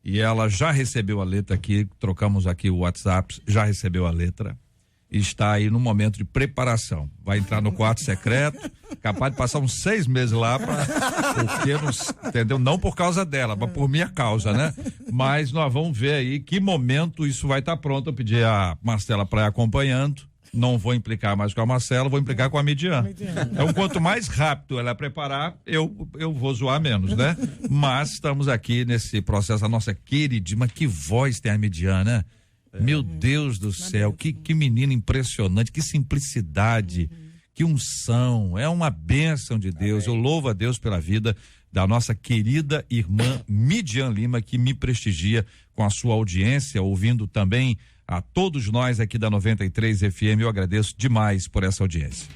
[SPEAKER 2] E ela já recebeu a letra aqui, trocamos aqui o WhatsApp, já recebeu a letra. E está aí no momento de preparação. Vai entrar no quarto secreto, capaz de passar uns 6 meses lá, entendeu? Não por causa dela, mas por minha causa, né? Mas nós vamos ver aí que momento isso vai estar pronto. Eu pedi a Marcela para ir acompanhando. Não vou implicar mais com a Marcela, vou implicar com a Midian. Então, quanto mais rápido ela preparar, eu vou zoar menos, né? Mas estamos aqui nesse processo, a nossa queridíssima, que voz tem a Midian, né? Meu Deus do céu, que menina impressionante, que simplicidade, que unção, é uma bênção de Deus. Eu louvo a Deus pela vida da nossa querida irmã Midian Lima, que me prestigia com a sua audiência, ouvindo também a todos nós aqui da 93 FM. Eu agradeço demais por essa audiência.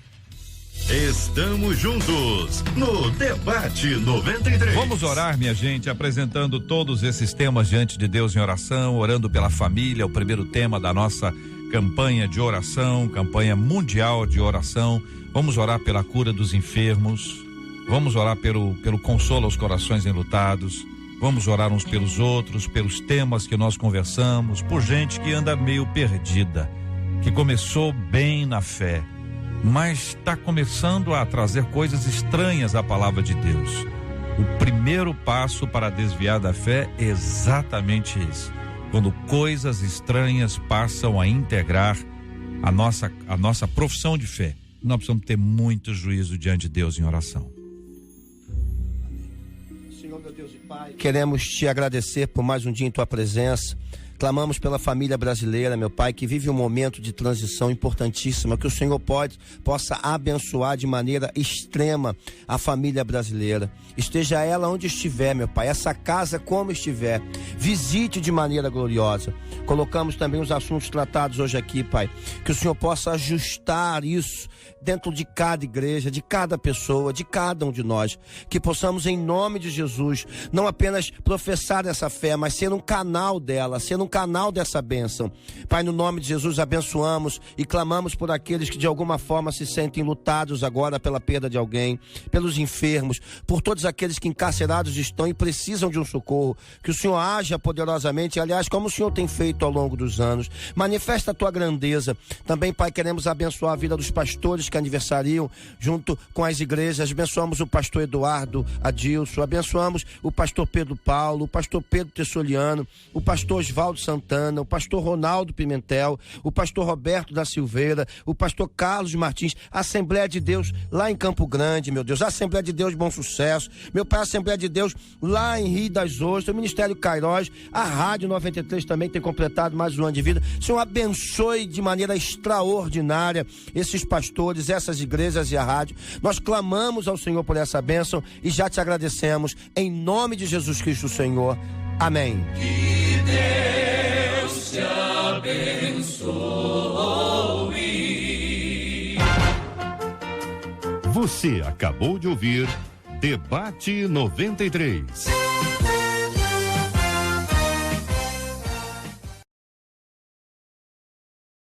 [SPEAKER 1] Estamos juntos no Debate 93.
[SPEAKER 2] Vamos orar, minha gente, apresentando todos esses temas diante de Deus em oração, orando pela família, o primeiro tema da nossa campanha de oração, campanha mundial de oração. Vamos orar pela cura dos enfermos, vamos orar pelo consolo aos corações enlutados. Vamos orar uns pelos outros, pelos temas que nós conversamos, por gente que anda meio perdida, que começou bem na fé, mas está começando a trazer coisas estranhas à palavra de Deus. O primeiro passo para desviar da fé é exatamente esse. Quando coisas estranhas passam a integrar a nossa profissão de fé, nós precisamos ter muito juízo diante de Deus em oração.
[SPEAKER 6] Senhor, meu Deus e Pai, queremos te agradecer por mais um dia em tua presença. Clamamos pela família brasileira, meu Pai, que vive um momento de transição importantíssima, que o Senhor possa abençoar de maneira extrema a família brasileira. Esteja ela onde estiver, meu Pai, essa casa como estiver, visite de maneira gloriosa. Colocamos também os assuntos tratados hoje aqui, Pai, que o Senhor possa ajustar isso dentro de cada igreja, de cada pessoa, de cada um de nós, que possamos em nome de Jesus, não apenas professar essa fé, mas ser um canal dela, ser um canal dessa bênção. Pai, no nome de Jesus, abençoamos e clamamos por aqueles que de alguma forma se sentem lutados agora pela perda de alguém, pelos enfermos, por todos aqueles que encarcerados estão e precisam de um socorro, que o Senhor haja poderosamente, aliás, como o Senhor tem feito ao longo dos anos. Manifesta a tua grandeza. Também, Pai, queremos abençoar a vida dos pastores que aniversariam junto com as igrejas. Abençoamos o pastor Eduardo Adilson, abençoamos o pastor Pedro Paulo, o pastor Pedro Tessoliano, o pastor Osvaldo Santana, o pastor Ronaldo Pimentel, o pastor Roberto da Silveira, o pastor Carlos Martins, a Assembleia de Deus lá em Campo Grande, meu Deus, a Assembleia de Deus Bom Sucesso, meu Pai, a Assembleia de Deus lá em Rio das Ostras, o Ministério Cairós, a Rádio 93 também tem completado mais um ano de vida. Senhor, abençoe de maneira extraordinária esses pastores, essas igrejas e a rádio. Nós clamamos ao Senhor por essa bênção e já te agradecemos em nome de Jesus Cristo, Senhor. Amém.
[SPEAKER 1] Que Deus te abençoe. Você acabou de ouvir Debate 93.